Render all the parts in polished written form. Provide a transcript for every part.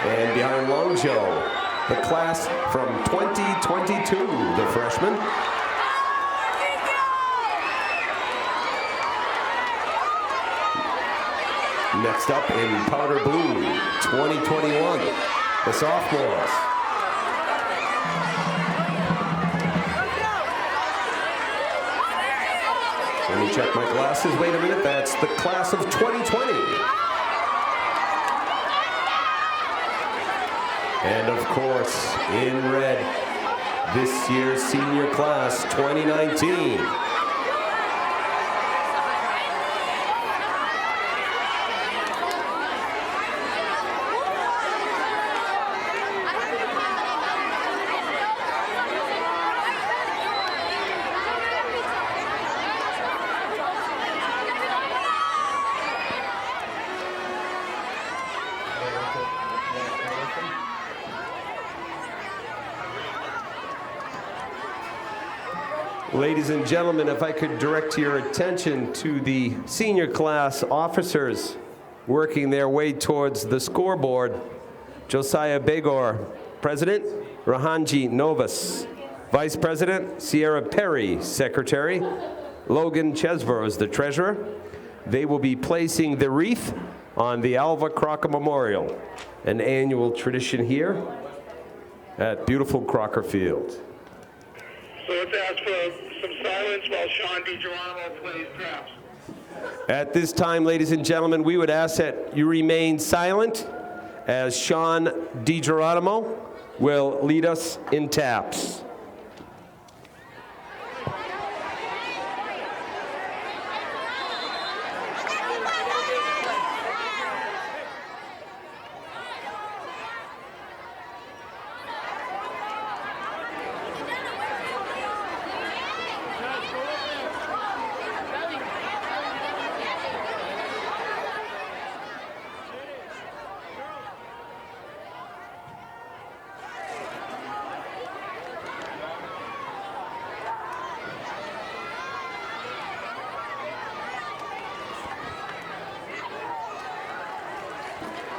And behind Long Joe, the class from 2022, the freshman. Next up in powder blue, 2021, the sophomores. Let me check my glasses. Wait a minute, that's the class of 2020. And of course, in red, this year's senior class, 2019. Ladies and gentlemen, if I could direct your attention to the senior class officers working their way towards the scoreboard. Josiah Begor, President, Rahanji Novus, Vice President, Sierra Perry, Secretary, Logan Chesver is the Treasurer. They will be placing the wreath on the Alva Crocker Memorial, an annual tradition here at beautiful Crocker Field. So let's ask for some silence while Sean DiGeronimo plays taps. At this time, ladies and gentlemen, we would ask that you remain silent as Sean DiGeronimo will lead us in taps.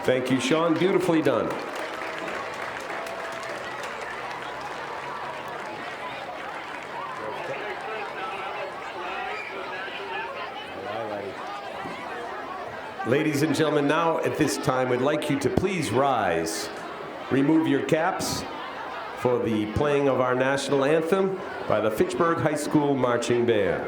Thank you, Sean. Beautifully done. Ladies and gentlemen, now at this time, we'd like you to please rise. Remove your caps for the playing of our national anthem by the Fitchburg High School Marching Band.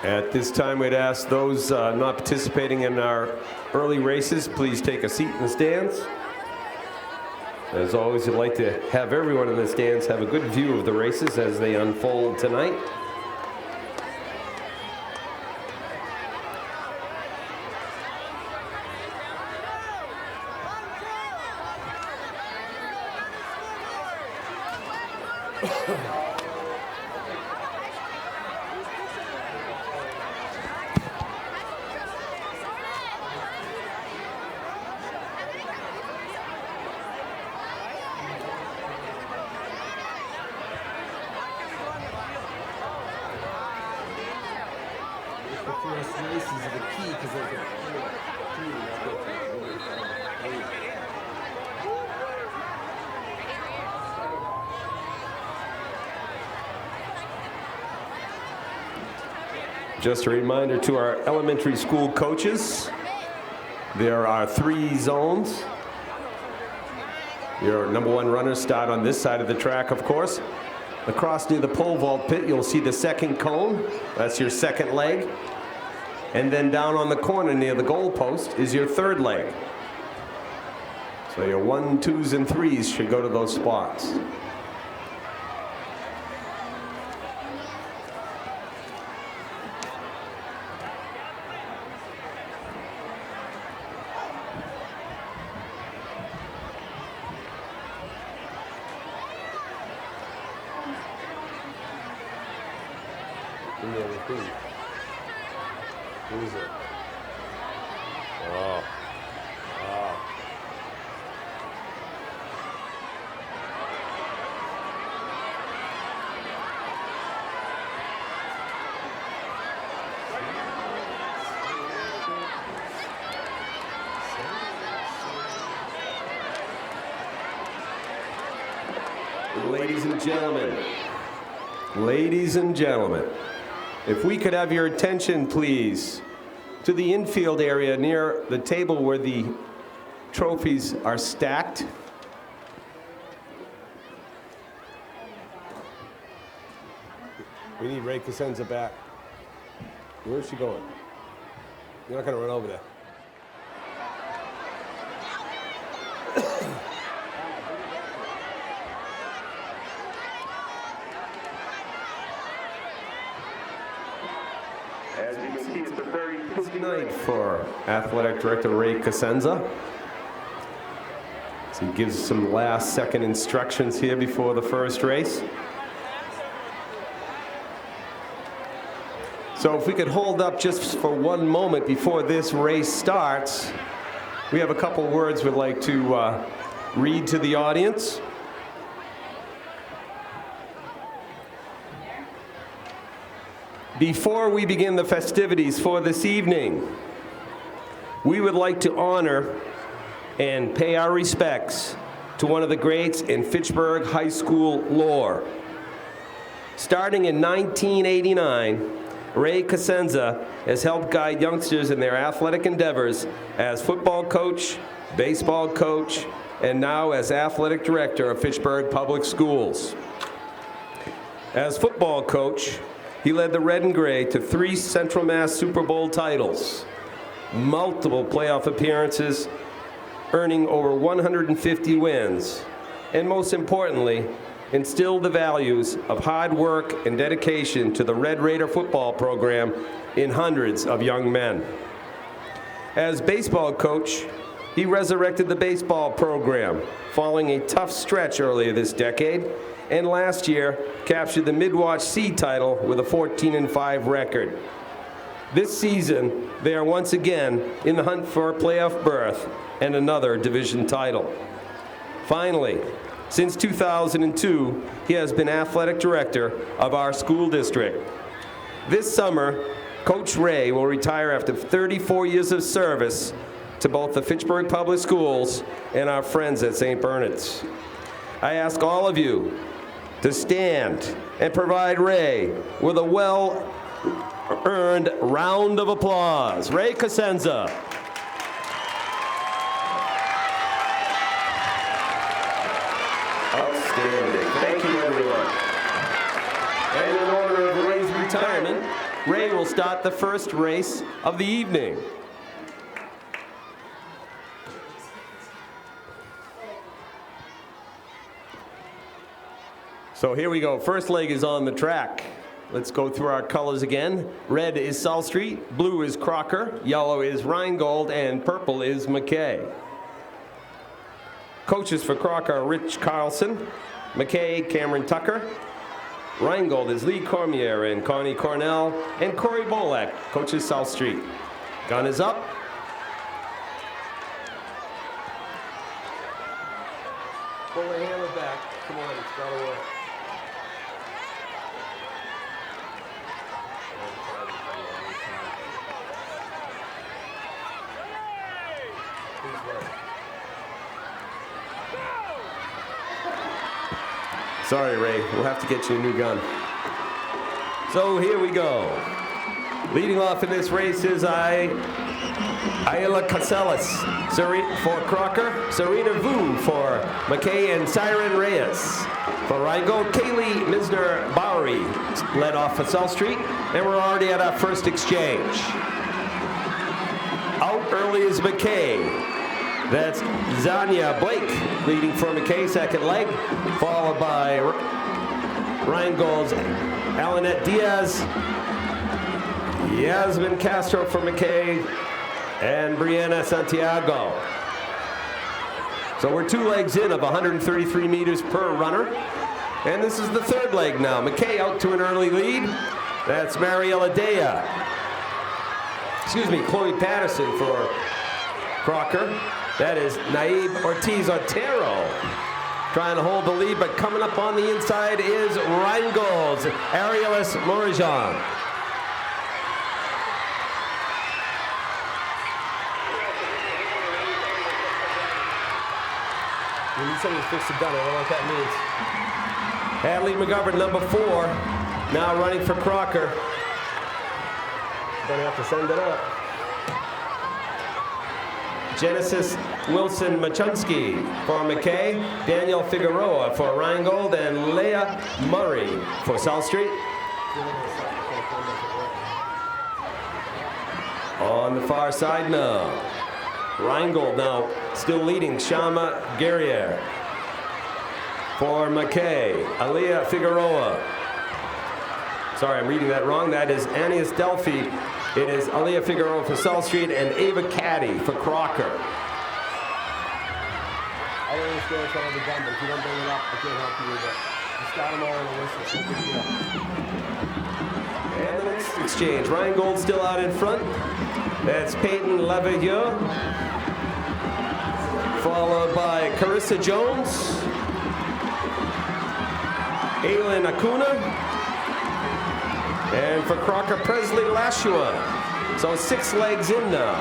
At this time, we'd ask those not participating in our early races, please take a seat in the stands. As always, I'd like to have everyone in the stands have a good view of the races as they unfold tonight. Just a reminder to our elementary school coaches, there are 3 zones. Your number 1 runners start on this side of the track, of course. Across near the pole vault pit, you'll see the second cone. That's your second leg. And then down on the corner near the goal post is your third leg. So your 1s, 2s, and 3s should go to those spots. Who is it? Oh. Oh. Ladies and gentlemen, if we could have your attention, please, to the infield area near the table where the trophies are stacked. We need Ray Cosenza back. Where's she going? You're not going to run over there. As you can see, it's a very Good night for Athletic Director Ray Cosenza. So he gives some last-second instructions here before the first race. So if we could hold up just for one moment before this race starts, we have a couple words we'd like to read to the audience. Before we begin the festivities for this evening, we would like to honor and pay our respects to one of the greats in Fitchburg High School lore. Starting in 1989, Ray Cosenza has helped guide youngsters in their athletic endeavors as football coach, baseball coach, and now as athletic director of Fitchburg Public Schools. As football coach, he led the Red and Gray to 3 Central Mass Super Bowl titles, multiple playoff appearances, earning over 150 wins, and most importantly, instilled the values of hard work and dedication to the Red Raider football program in hundreds of young men. As baseball coach, he resurrected the baseball program following a tough stretch earlier this decade, and last year captured the Midwatch C title with a 14-5 record. This season, they are once again in the hunt for a playoff berth and another division title. Finally, since 2002, he has been athletic director of our school district. This summer, Coach Ray will retire after 34 years of service to both the Fitchburg Public Schools and our friends at St. Bernard's. I ask all of you to stand and provide Ray with a well-earned round of applause. Ray Cosenza. Outstanding. Thank you, everyone. And in honor of Ray's retirement, Ray will start the first race of the evening. So here we go. First leg is on the track. Let's go through our colors again. Red is South Street, blue is Crocker, yellow is Rheingold, and purple is McKay. Coaches for Crocker are Rich Carlson, McKay, Cameron Tucker. Rheingold is Lee Cormier and Connie Cornell, and Corey Bolak, coaches South Street. Gun is up. Pull the hammer back. Come on, it's gotta work. Sorry, Ray. We'll have to get you a new gun. So here we go. Leading off in this race is Ayla Casellas for Crocker, Serena Vu for McKay, and Siren Reyes. For Rheingold, Kaylee Misner-Bowery led off for South Street, and we're already at our first exchange. Out early is McKay. That's Zania Blake leading for McKay, second leg, followed by Rheingold's Alanette Diaz, Yasmin Castro for McKay, and Brianna Santiago. So we're 2 legs in of 133 meters per runner. And this is the third leg now. McKay out to an early lead. That's Mariella Dea. Chloe Patterson for Crocker. That is Naib Ortiz Otero trying to hold the lead, but coming up on the inside is Rheingold's Arielis Morijan. When you say you fixed the gun, I don't know what that means. Hadley McGovern, number 4, now running for Crocker. Gonna have to send it up. Genesis Wilson Machunsky for McKay, Daniel Figueroa for Rheingold, and Leah Murray for South Street. On the far side now, Rheingold now still leading, Shama Guerriere. For McKay, Aliyah Figueroa. Sorry, I'm reading that wrong. That is Anias Delphi. It is Aliyah Figueroa for South Street and Ava Caddy for Crocker. I don't understand what's on the gun, but if you don't bring it up, I can't help you with it. Just got them all on the list. And the next exchange, Rheingold still out in front. That's Peyton Lavilleux, followed by Carissa Jones, Aylin Acuna, and for Crocker, Presley Lashua. So 6 legs in now.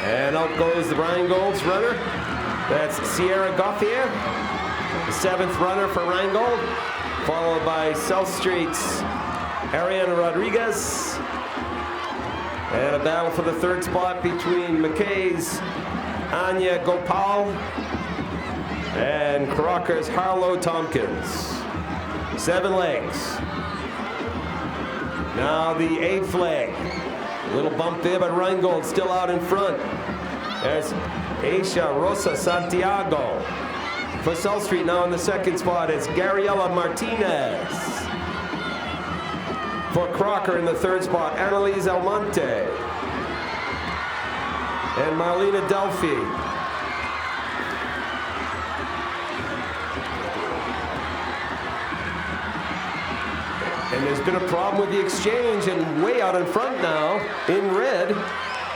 And out goes the Rheingold's runner. That's Sierra Gauthier, the 7th runner for Rheingold, followed by South Street's Ariana Rodriguez. And a battle for the 3rd spot between McKay's Anya Gopal and Crocker's Harlow Tompkins. 7 legs. Now the 8th leg. A little bump there, but Rheingold still out in front. There's Aisha Rosa Santiago. For South Street now in the 2nd spot, it's Gabriela Martinez. For Crocker in the 3rd spot, Annalise Almonte. And Marlena Delphi. And there's been a problem with the exchange, and way out in front now, in red,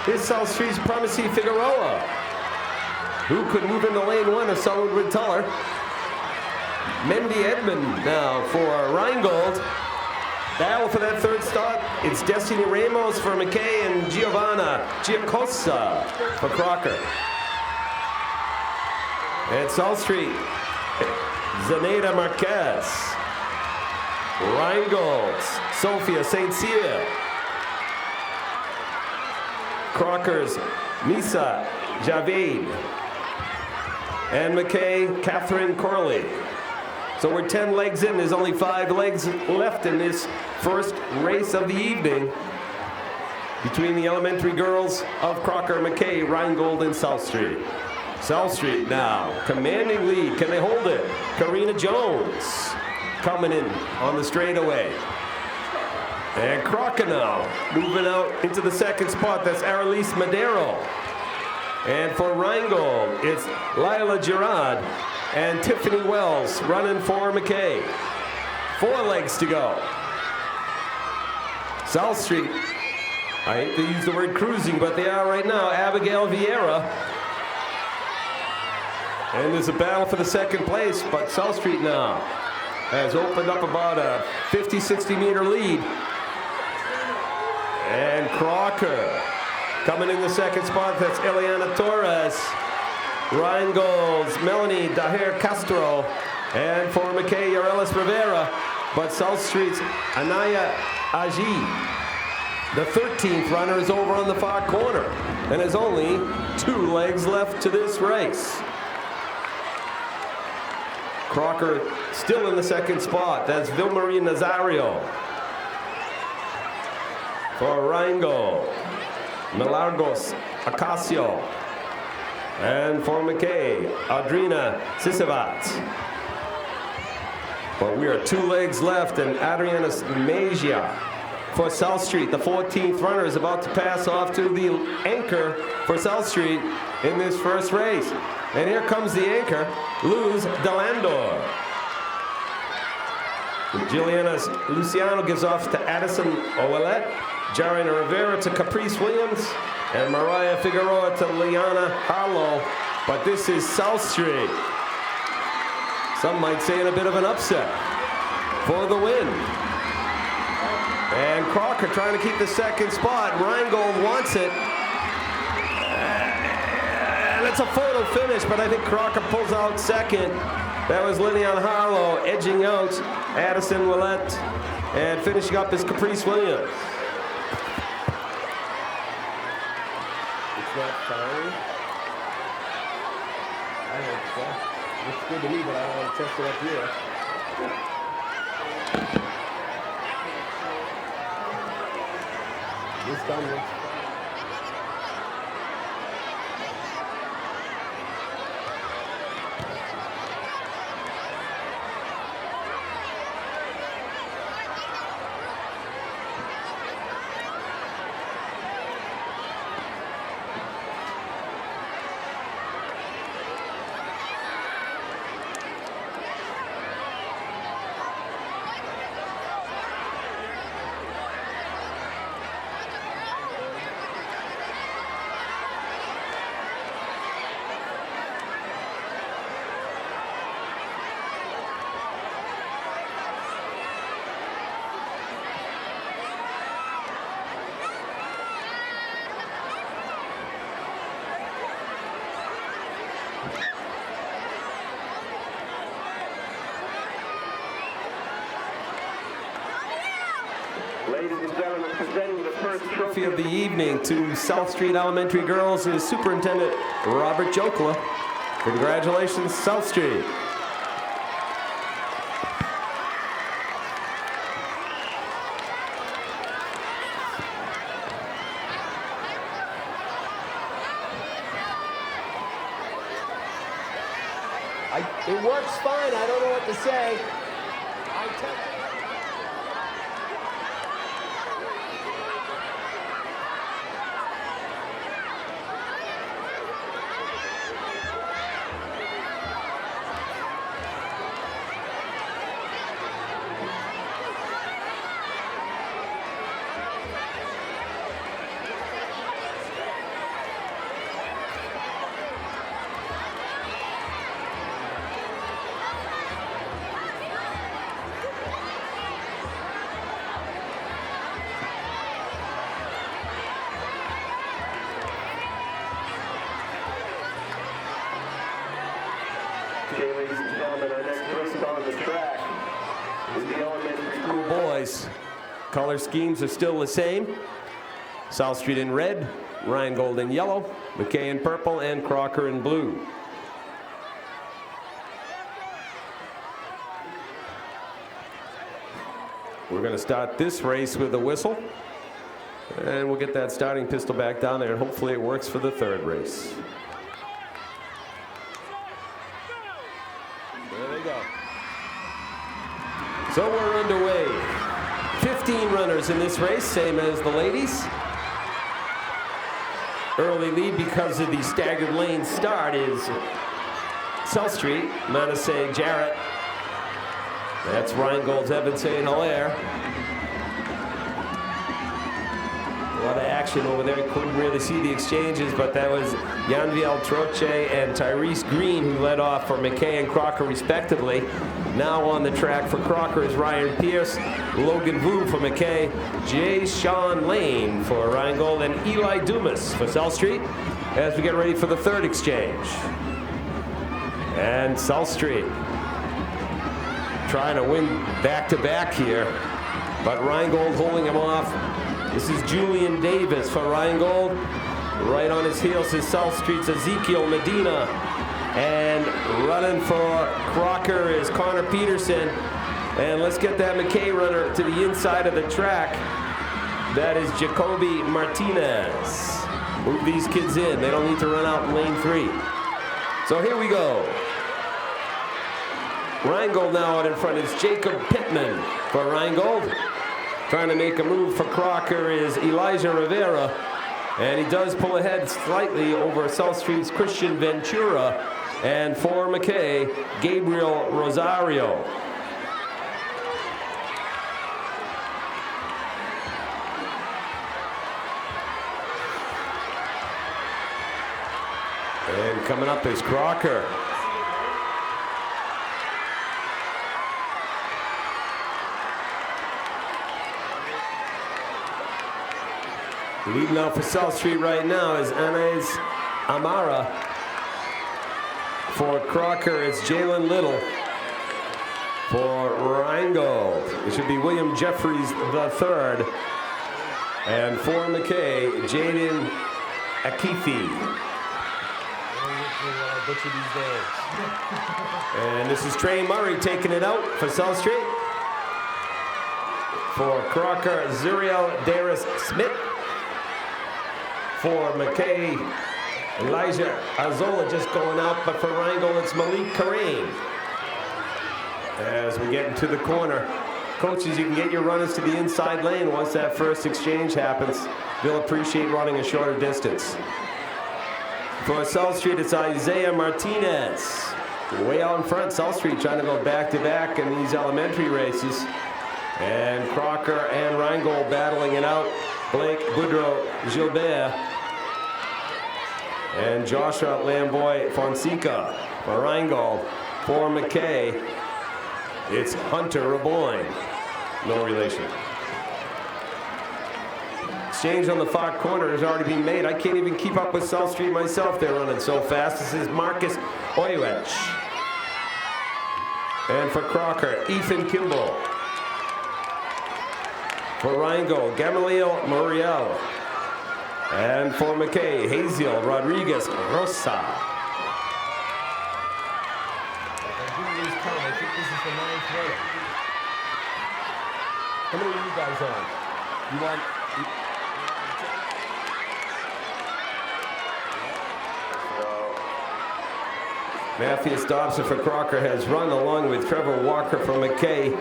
is South Street's Promisee Figueroa, who could move into lane 1 if someone would tell her. Mendy Edmond now for Rheingold. Battle for that 3rd start. It's Destiny Ramos for McKay and Giovanna Giacosa for Crocker. And South Street, Zenaida Marquez. Rheingold's Sophia St. Cyr. Crocker's Misa Javed. And McKay, Catherine Corley. So we're 10 legs in. There's only 5 legs left in this first race of the evening between the elementary girls of Crocker, McKay, Rheingold, and South Street. South Street now, commanding lead. Can they hold it? Karina Jones. coming in on the straightaway. And Crocker now moving out into the second spot. That's Aralise Madero. And for Rheingold, it's Lila Girard and Tiffany Wells running for McKay. 4 legs to go. South Street, I hate to use the word cruising, but they are right now. Abigail Vieira. And there's a battle for the second place, but South Street now has opened up about a 50, 60 meter lead. And Crocker coming in the second spot, that's Eliana Torres. Rheingold's Melanie Daher Castro. And for McKay, Yarelis Rivera. But South Street's Anaya Aji, the 13th runner, is over on the far corner. And there's only 2 legs left to this race. Crocker still in the second spot. That's Vilmarie Nazario. For Rheingold, Milagros Acacio. And for McKay, Adrina Sisavat. But we are 2 legs left, and Adriana Magia for South Street. The 14th runner is about to pass off to the anchor for South Street in this first race. And here comes the anchor, Luz Delandor. Juliana Luciano gives off to Addison Ouellet, Jarina Rivera to Caprice Williams, and Mariah Figueroa to Liana Harlow. But this is South Street. Some might say in a bit of an upset for the win. And Crocker trying to keep the second spot. Rheingold wants it. And it's a photo finish, but I think Crocker pulls out second. That was Lillian Harlow edging out Addison Willett, and finishing up is Caprice Williams. It's not fine. I hope so. Looks good to me, but I don't want to test it up here. This time looks fine. Ladies and gentlemen, presenting the first Trophy of the evening to South Street Elementary Girls is Superintendent Robert Jokla. Congratulations, South Street. It works fine. I don't know what to say. I tested. Okay, ladies and gentlemen, our next race on the track is the elementary school boys. Color schemes are still the same. South Street in red, Rheingold in yellow, McKay in purple, and Crocker in blue. We're going to start this race with a whistle, and we'll get that starting pistol back down there, and hopefully it works for the third race. There they go. So we're underway. 15 runners in this race, same as the ladies. Early lead because of the staggered lane start is South Street, Manasseh Jarrett. That's Rheingold's Evan St. Hilaire. A lot of action over there. Couldn't really see the exchanges, but that was Yanviel Troche and Tyrese Green who led off for McKay and Crocker respectively. Now on the track for Crocker is Ryan Pierce, Logan Vu for McKay, Jay Sean Lane for Rheingold, and Eli Dumas for South Street as we get ready for the third exchange. And South Street trying to win back-to-back here, but Rheingold holding him off. This is Julian Davis for Rheingold. Right on his heels is South Street's Ezekiel Medina. And running for Crocker is Connor Peterson. And let's get that McKay runner to the inside of the track. That is Jacoby Martinez. Move these kids in. They don't need to run out in lane 3. So here we go. Rheingold now out in front is Jacob Pittman for Rheingold. Trying to make a move for Crocker is Elijah Rivera. And he does pull ahead slightly over South Street's Christian Ventura. And for McKay, Gabriel Rosario. And coming up is Crocker. Leading out for South Street right now is Anais Amara. For Crocker, it's Jalen Little. For Rheingold, it should be William Jeffries III. And for McKay, Jaden Akifi. And this is Trey Murray taking it out for South Street. For Crocker, Zuriel Darius Smith. For McKay, Elijah Azola just going out, but for Rheingold, it's Malik Kareem. As we get into the corner, coaches, you can get your runners to the inside lane once that first exchange happens. They'll appreciate running a shorter distance. For South Street, it's Isaiah Martinez. Way out in front, South Street trying to go back-to-back in these elementary races. And Crocker and Rheingold battling it out. Blake Boudreau Gilbert. And Joshua Lamboy Fonseca for Rheingold. For McKay, it's Hunter Raboyne. No relation. Exchange on the far corner has already been made. I can't even keep up with South Street myself. They're running so fast. This is Marcus Oyewich. And for Crocker, Ethan Kimball. For Rheingold, Gamaliel Muriel. And for McKay, Haziel Rodriguez Rosa. I think this is the 9th race. How many are you guys on? You want? Matthias Dobson for Crocker has run along with Trevor Walker for McKay.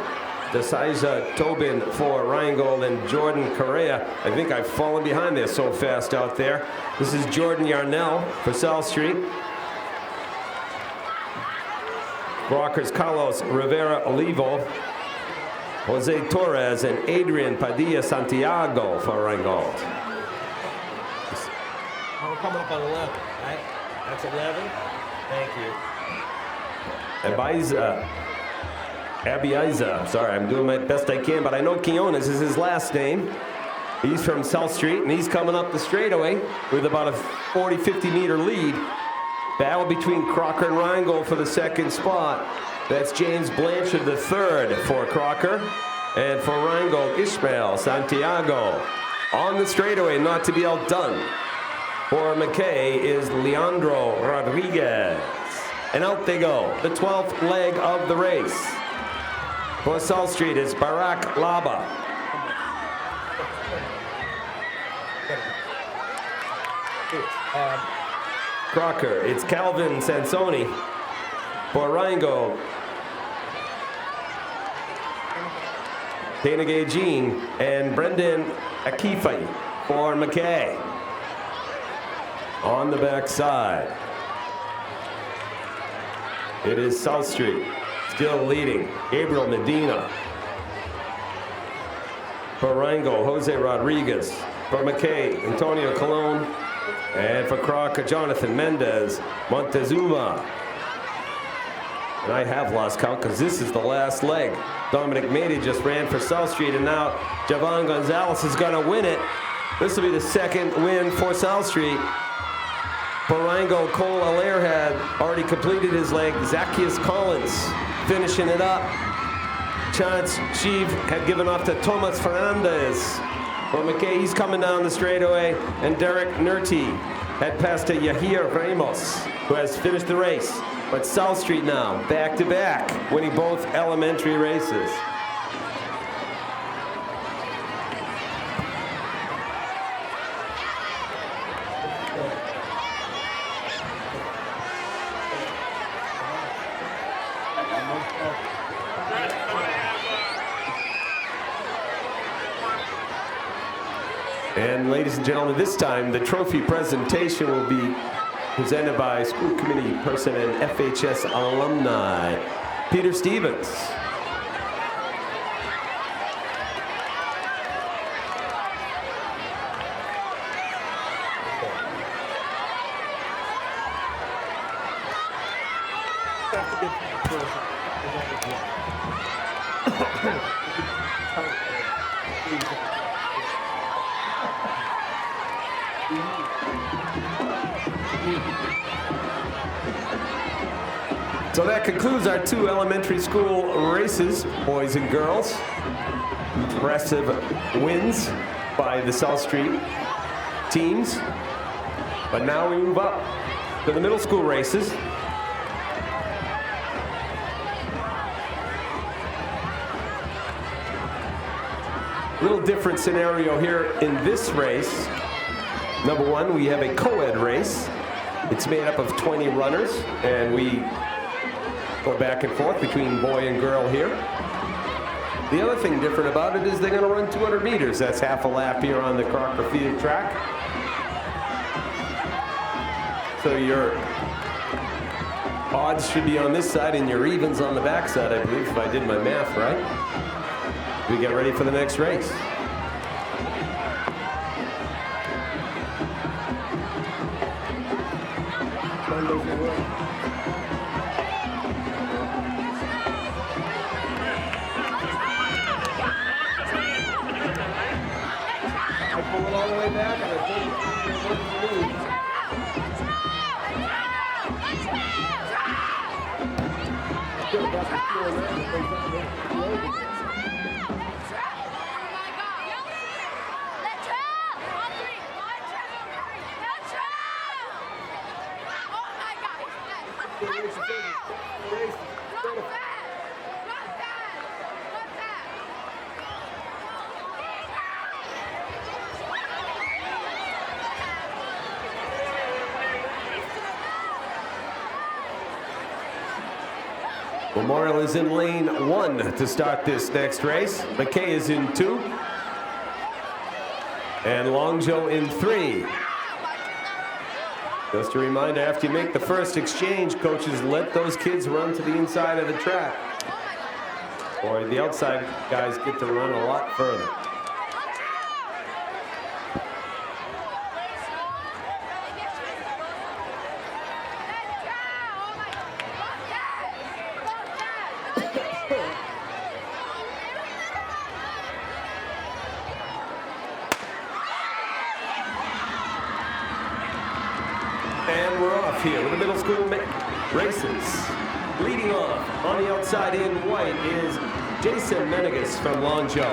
Desaiza Tobin for Rheingold and Jordan Correa. I think I've fallen behind there so fast out there. This is Jordan Yarnell for South Street. Crocker's Carlos Rivera Olivo. Jose Torres and Adrian Padilla Santiago for Rheingold. We're coming up on 11, right? That's 11. Thank you. Abiaiza, sorry, I'm doing my best I can, but I know Quinones is his last name. He's from South Street, and he's coming up the straightaway with about a 40, 50-meter lead. Battle between Crocker and Rheingold for the second spot. That's James Blanchard III for Crocker. And for Rheingold, Ishmael Santiago. On the straightaway, not to be outdone. For McKay is Leandro Rodriguez. And out they go, the 12th leg of the race. For South Street is Barak Laba. Crocker, it's Calvin Sansoni. For Rheingold, Dana Gay Jean, and Brendan Akifi for McKay. On the backside, it is South Street, still leading. Gabriel Medina. For Rango, Jose Rodriguez. For McKay, Antonio Colon. And for Crocker, Jonathan Mendez, Montezuma. And I have lost count because this is the last leg. Dominic Mady just ran for South Street, and now Javon Gonzalez is going to win it. This will be the second win for South Street. Barango Cole Allaire had already completed his leg. Zacchaeus Collins finishing it up. Chance Sheev had given off to Tomas Fernandez. For McKay, he's coming down the straightaway, and Derek Nerty had passed to Yahir Ramos, who has finished the race. But South Street now, back-to-back, winning both elementary races. And ladies and gentlemen, this time the trophy presentation will be presented by school committee person and FHS alumni, Peter Stevens. So that concludes our 2 elementary school races, boys and girls. Impressive wins by the South Street teams. But now we move up to the middle school races. Little different scenario here in this race. Number one, we have a co-ed race. It's made up of 20 runners, and we go back and forth between boy and girl here. The other thing different about it is they're going to run 200 meters. That's half a lap here on the Crocker Field track. So your odds should be on this side and your evens on the back side, I believe, if I did my math right. We get ready for the next race. All the way back, and I think it's working for me. Memorial is in lane 1 to start this next race. McKay is in 2. And Longjo in 3. Just a reminder, after you make the first exchange, coaches let those kids run to the inside of the track. Or the outside guys get to run a lot further. And we're off here with the middle school races. Leading off on the outside in white is Jason Menegas from Longjo.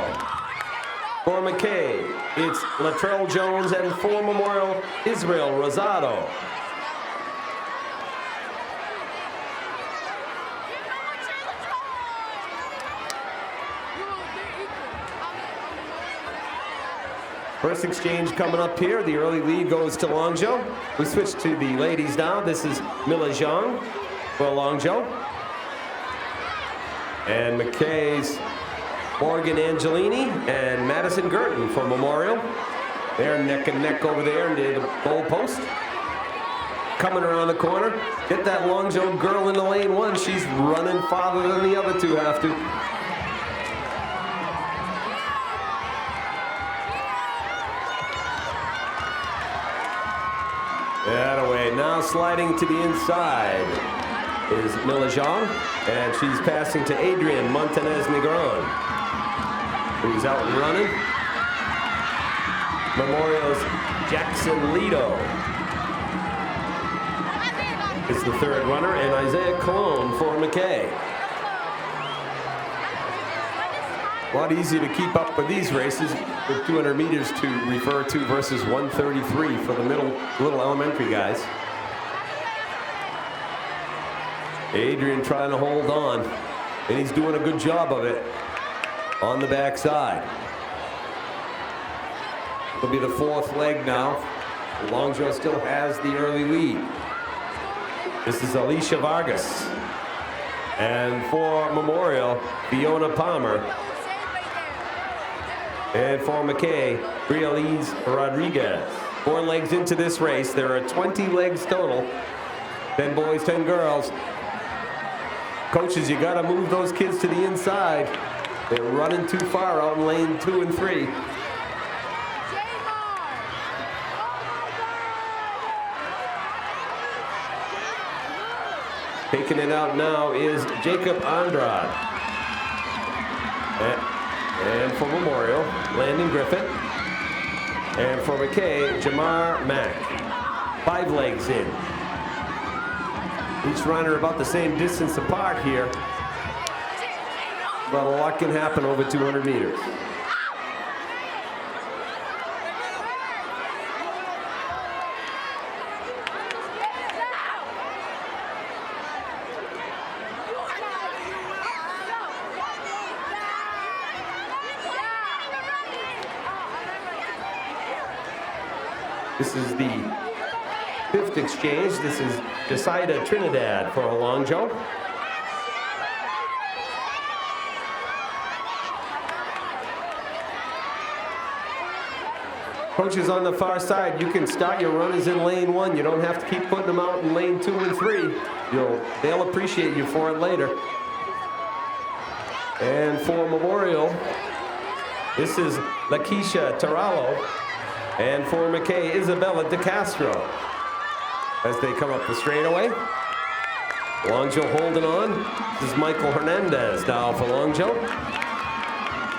For McKay, it's Latrell Jones, and for Memorial, Israel Rosado. First exchange coming up here. The early lead goes to Longjo. We switch to the ladies now. This is Mila Zhang for Longjo. And McKay's Morgan Angelini and Madison Girton for Memorial. They're neck and neck over there near the goal post. Coming around the corner. Get that long jump girl into lane 1. She's running farther than the other two have to. That away. Now sliding to the inside is Milajong, and she's passing to Adrian Montanez-Negron, who's out and running. Memorial's Jackson Lido is the third runner, and Isaiah Cologne for McKay. A lot easier to keep up with these races with 200 meters to refer to versus 133 for the little elementary guys. Adrian trying to hold on, and he's doing a good job of it on the backside. It'll be the 4th leg now. Longjo still has the early lead. This is Alicia Vargas. And for Memorial, Fiona Palmer. And for McKay, Brialise Rodriguez. 4 legs into this race. There are 20 legs total. 10 boys, 10 girls. Coaches, you got to move those kids to the inside. They're running too far out in lane 2 and 3. Taking it out now is Jacob Andrade. And for Memorial, Landon Griffith. And for McKay, Jamar Mack. 5 legs in. Each runner about the same distance apart here. But a lot can happen over 200 meters. This is the 5th exchange. This is Desaida Trinidad for a long jump. Coaches on the far side, you can start your runners in lane 1. You don't have to keep putting them out in lane 2 and 3. They'll appreciate you for it later. And for Memorial, this is Lakeisha Tarallo. And for McKay, Isabella DeCastro. As they come up the straightaway. Longjo holding on. This is Michael Hernandez now for Longjo.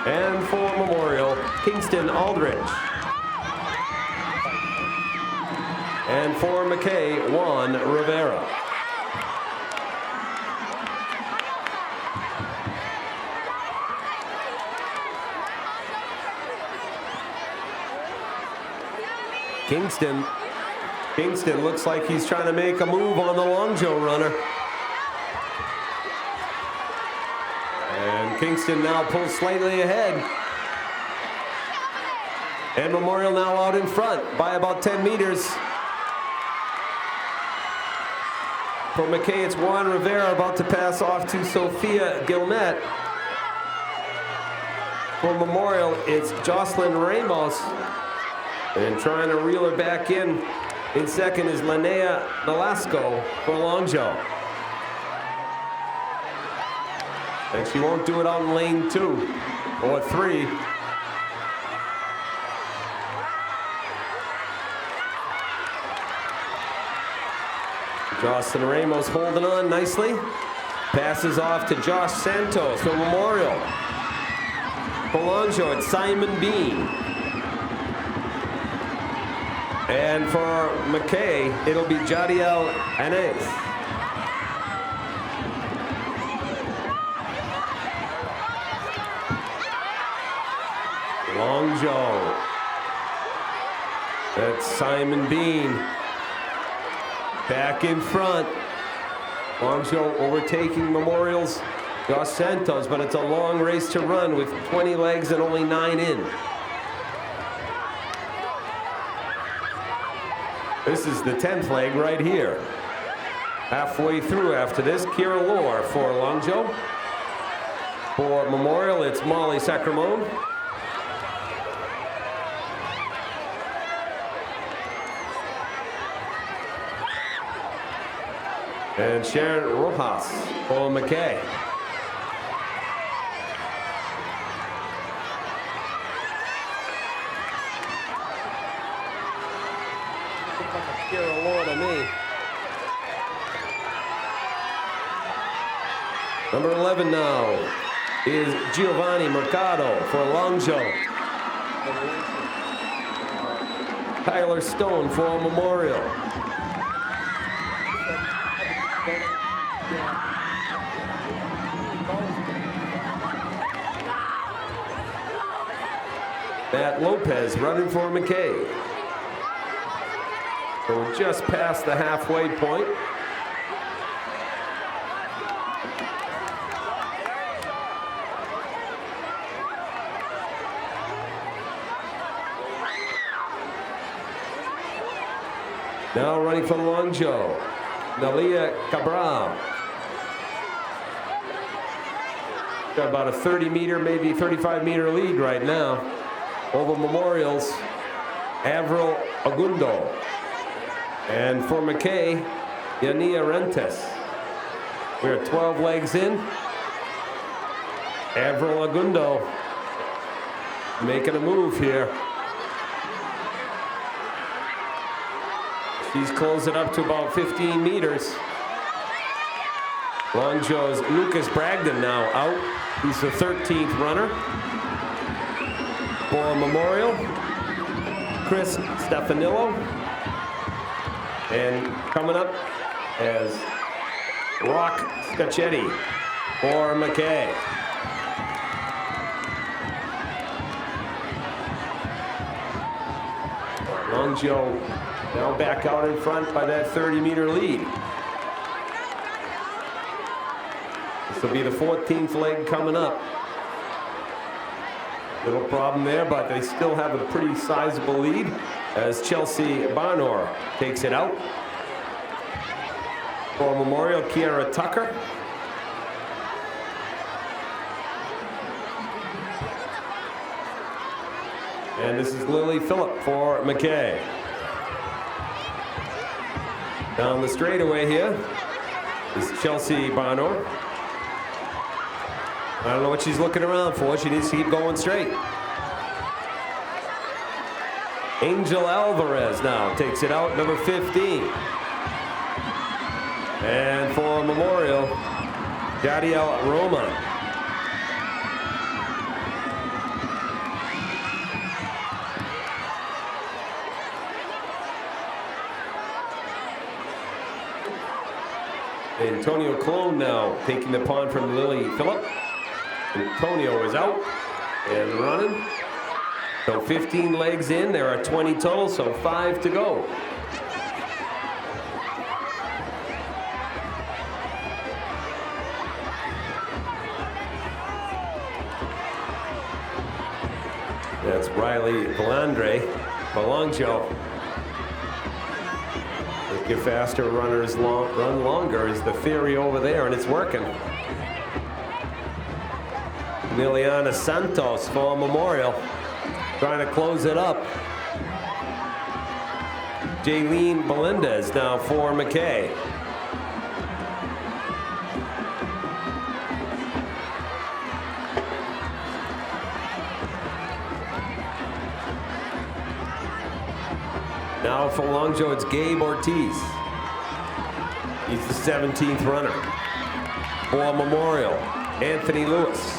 And for Memorial, Kingston Aldridge. And for McKay, Juan Rivera. Kingston looks like he's trying to make a move on the Longjo runner. And Kingston now pulls slightly ahead. And Memorial now out in front by about 10 meters. For McKay, it's Juan Rivera about to pass off to Sophia Gilmet. For Memorial, it's Jocelyn Ramos. And trying to reel her back in second is Linnea Nolasco for Longjo. And she won't do it out in lane 2 or 3. Jocelyn Ramos holding on nicely. Passes off to Josh Santos for Memorial. For Longjo, it's Simon Bean. And for McKay, it'll be Jadiel Anez. Longjo. That's Simon Bean. Back in front. Longjo overtaking Memorial's Josh Santos, but it's a long race to run with 20 legs and only 9 in. This is the 10th leg right here. Halfway through after this, Kira Lohr for Longjo. For Memorial, it's Molly Sacramone. And Sharon Rojas for McKay. Looks like a pure award to me. Number 11 now is Giovanni Mercado for Longjo. Tyler Stone for Memorial. Matt Lopez running for McKay. So we're just past the halfway point. Now running for Longjo, Nalia Cabral. Got about a 30-meter, maybe 35-meter lead right now over Memorial's Avril Agundo. And for McKay, Yania Rentes. We're 12 legs in. Avril Agundo making a move here. She's closing up to about 15 meters. Longjo's Lucas Bragdon now out. He's the 13th runner. For Memorial, Chris Stefanillo. And coming up as Rock Scacchetti for McKay. Longjo now back out in front by that 30-meter lead. This will be the 14th leg coming up. Little problem there, but they still have a pretty sizable lead as Chelsea Barnor takes it out. For Memorial, Kiara Tucker. And this is Lily Phillip for McKay. Down the straightaway here is Chelsea Barnor. I don't know what she's looking around for. She needs to keep going straight. Angel Alvarez now takes it out, number 15. And for Memorial, Jadiel Roma. Antonio Clone now taking the pawn from Lily Phillip. Antonio is out and running. So 15 legs in, there are 20 total, so 5 to go. That's Riley Valandre for Longjo. Give faster runners run longer is the theory over there, and it's working. Liliana Santos for Memorial, trying to close it up. Jaylene Melendez now for McKay. Now for Longjo, it's Gabe Ortiz. He's the 17th runner. For Memorial, Anthony Lewis.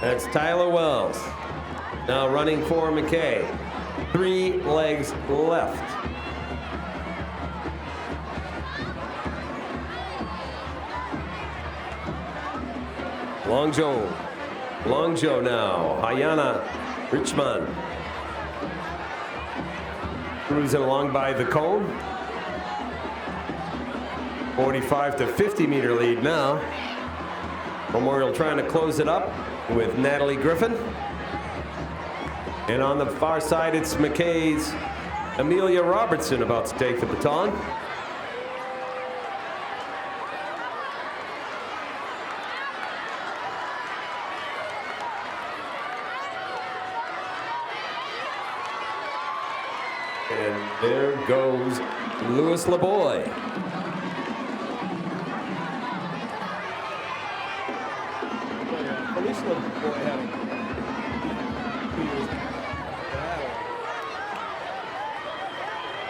That's Tyler Wells. Now running for McKay. 3 legs left. Longjo now, Hayana Richman. Cruising along by the cone. 45 to 50 meter lead now. Memorial trying to close it up. with Natalie Griffin. And on the far side, it's McKay's Amelia Robertson about to take the baton. And there goes Louis LeBoy.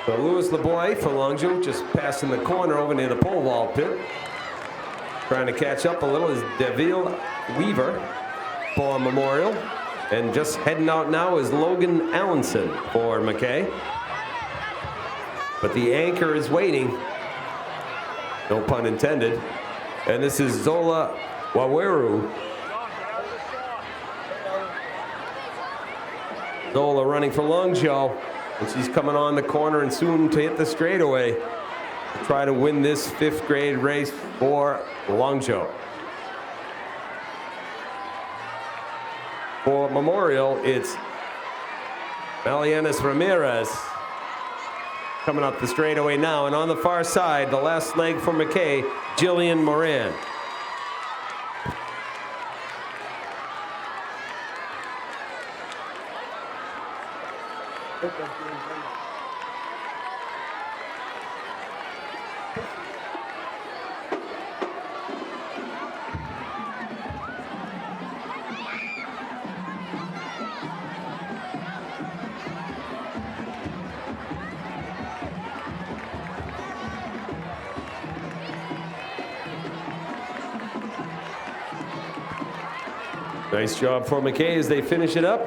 So Louis LeBoy for Longview just passing the corner over near the pole vault pit. Trying to catch up a little is Deville Weaver for Memorial. And just heading out now is Logan Allenson for McKay. But the anchor is waiting. No pun intended. And this is Zola Waweru. Zola running for Longview. And she's coming on the corner and soon to hit the straightaway to try to win this 5th grade race for Longview. For Memorial, it's Malianis Ramirez coming up the straightaway now. And on the far side, the last leg for McKay, Jillian Moran. Nice job for McKay as they finish it up.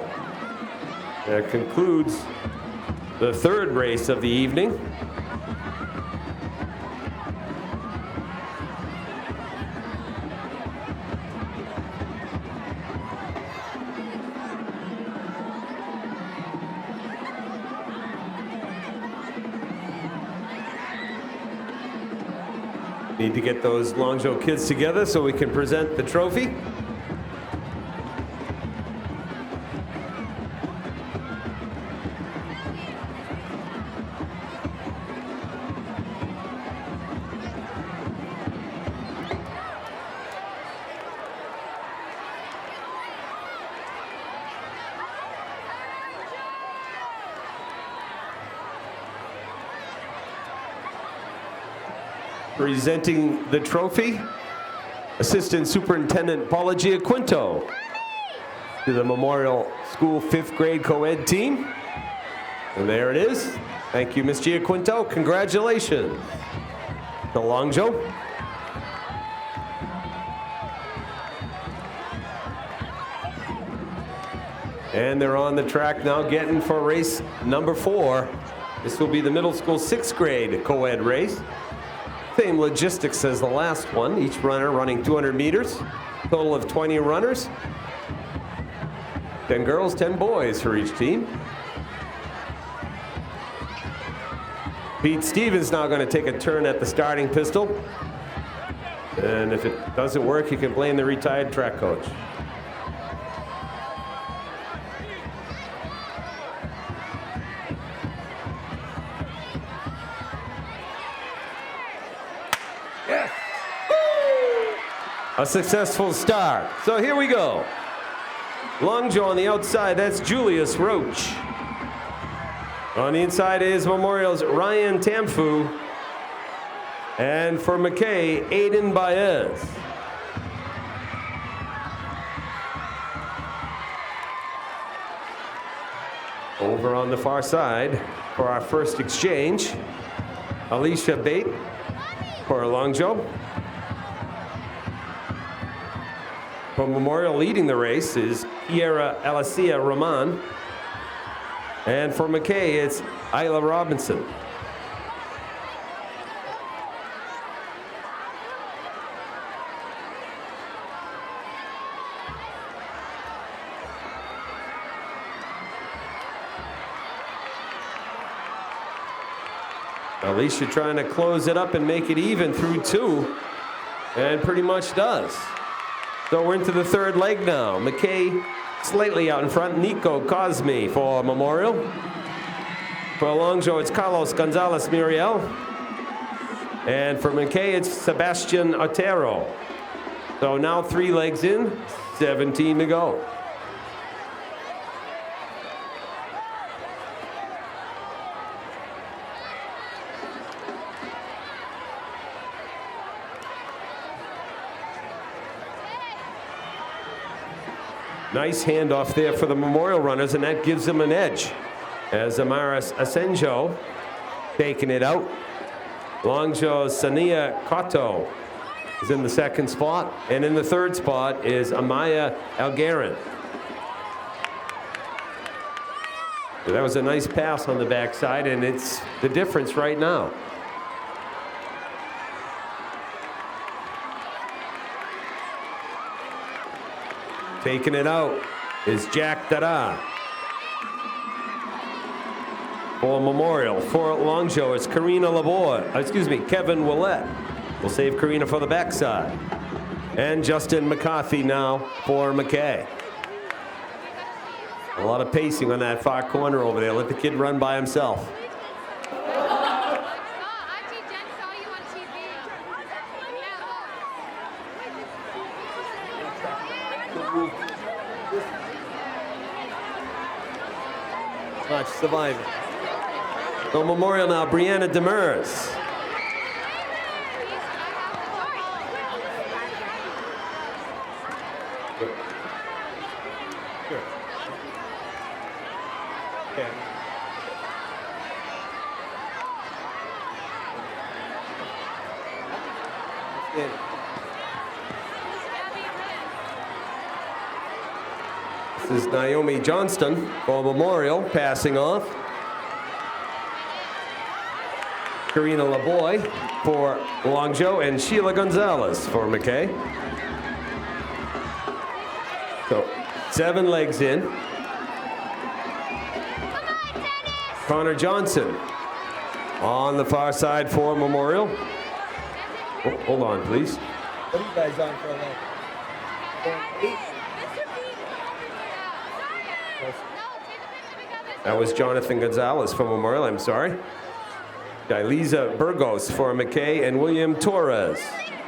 That concludes the 3rd race of the evening. Need to get those Longview kids together so we can present the trophy. Presenting the trophy, Assistant Superintendent Paula Giaquinto to the Memorial School 5th grade co-ed team. And there it is. Thank you, Ms. Giaquinto. Congratulations to Longview. And they're on the track now getting for race number 4. This will be the middle school 6th grade co-ed race. Same logistics as the last one. Each runner running 200 meters. Total of 20 runners. 10 girls, 10 boys for each team. Pete Stevens now going to take a turn at the starting pistol. And if it doesn't work, you can blame the retired track coach. A successful start. So here we go. Longview on the outside, that's Julius Roach. On the inside is Memorial's Ryan Tamfu. And for McKay, Aiden Baez. Over on the far side for our first exchange, Alicia Bate for Longview. For Memorial leading the race is Kiera Alicia Roman. And for McKay, it's Isla Robinson. Alicia trying to close it up and make it even through 2, and pretty much does. So we're into the third leg now. McKay slightly out in front. Nico Cosme for Memorial. For Longjo, it's Carlos Gonzalez Muriel. And for McKay, it's Sebastian Otero. So now 3 legs in, 17 to go. Nice handoff there for the Memorial runners, and that gives them an edge. As Amaris Asenjo taking it out. Longjo Sania Kato is in the second spot, and in the third spot is Amaya Algarin. That was a nice pass on the backside, and it's the difference right now. Taking it out is Jack Dada. For Memorial, for Longjo, it's Karina Kevin Willett. We'll save Karina for the backside. And Justin McCarthy now for McKay. A lot of pacing on that far corner over there. Let the kid run by himself. Much surviving. So Memorial now, Brianna Demers. Sure. Okay. This is Naomi Johnston for Memorial, passing off. Karina Lavoie for Longjo, and Sheila Gonzalez for McKay. So 7 legs in. Connor Johnson on the far side for Memorial. Oh, hold on, please. What are you guys on for a leg? That was Jonathan Gonzalez for Memorial, I'm sorry. Dilisa Burgos for McKay, and William Torres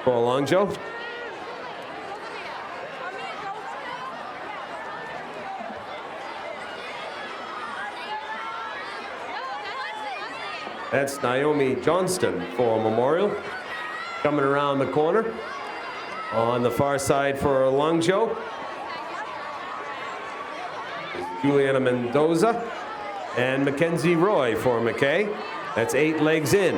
for Longjo. That's Naomi Johnston for Memorial. Coming around the corner. On the far side for Longjo, Juliana Mendoza and Mackenzie Roy for McKay. That's 8 legs in.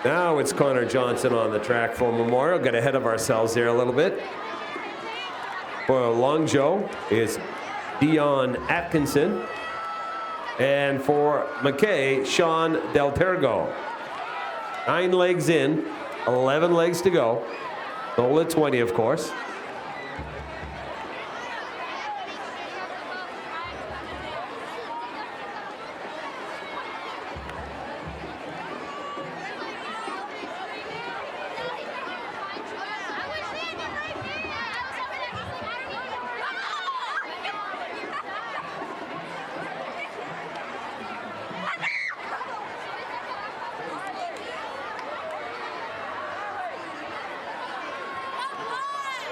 Now it's Connor Johnson on the track for Memorial. Got ahead of ourselves there a little bit. For Longjo is Dion Atkinson. And for McKay, Sean Del Tergo. 9 legs in, 11 legs to go. Goal at 20, of course.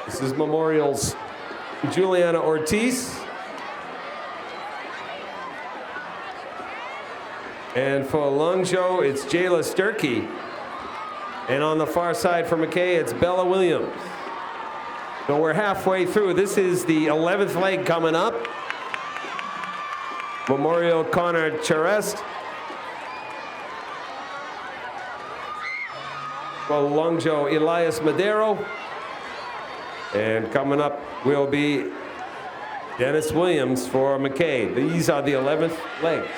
This is Memorial's Juliana Ortiz. And for Longjo, it's Jayla Sturkey. And on the far side for McKay, it's Bella Williams. So we're halfway through. This is the 11th leg coming up. Memorial Connor Charest. For Longjo, Elias Madero. And coming up will be Dennis Williams for McKay. These are the 11th legs.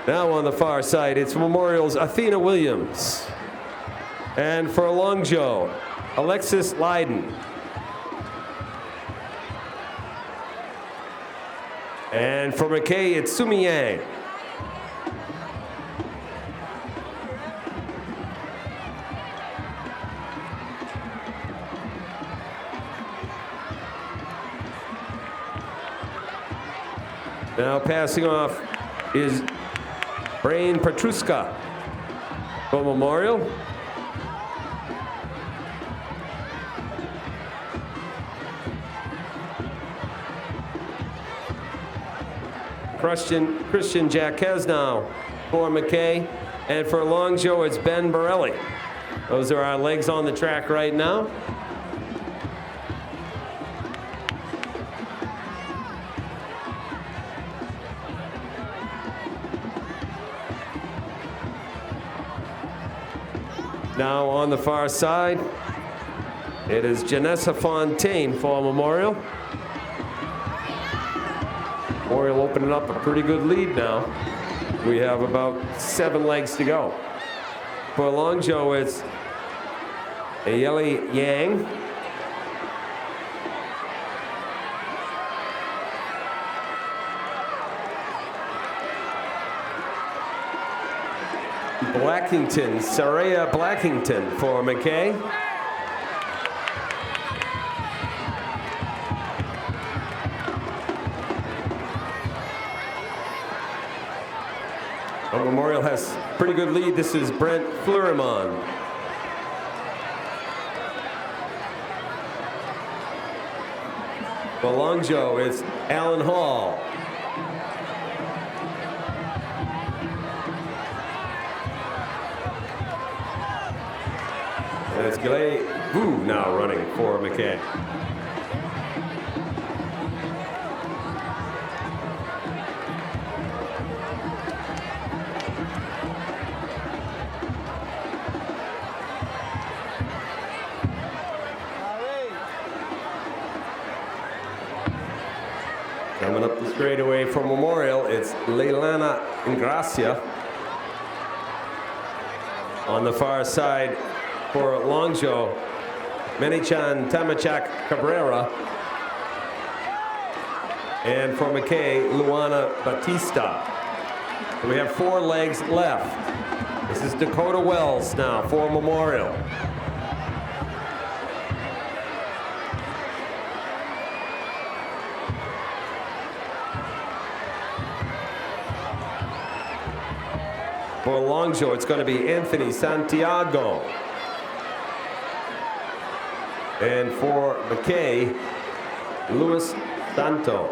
Now on the far side, it's Memorial's Athena Williams. And for Longjo, Alexis Leiden. And for McKay, it's Sumi Yang. Now passing off is Brain Petruska for Memorial. Christian Jacquez now for McKay. And for Longjo, it's Ben Borelli. Those are our legs on the track right now. Now on the far side, it is Janessa Fontaine for Memorial. Memorial opening up a pretty good lead now. We have about 7 legs to go. For Longjo, it's Ayeli Yang. Blackington, Saraya Blackington for McKay. Memorial has pretty good lead. This is Brent Fleurimond. For Longjo, it's Alan Hall. And it's Gillet Vu now running for McKay. Coming up the straightaway for Memorial, it's Leilana Ingracia. On the far side for Longjo, Menichan Tamachak Cabrera. And for McKay, Luana Batista. So we have 4 legs left. This is Dakota Wells now for Memorial. For Longjo, it's going to be Anthony Santiago. And for McKay, Luis Santos.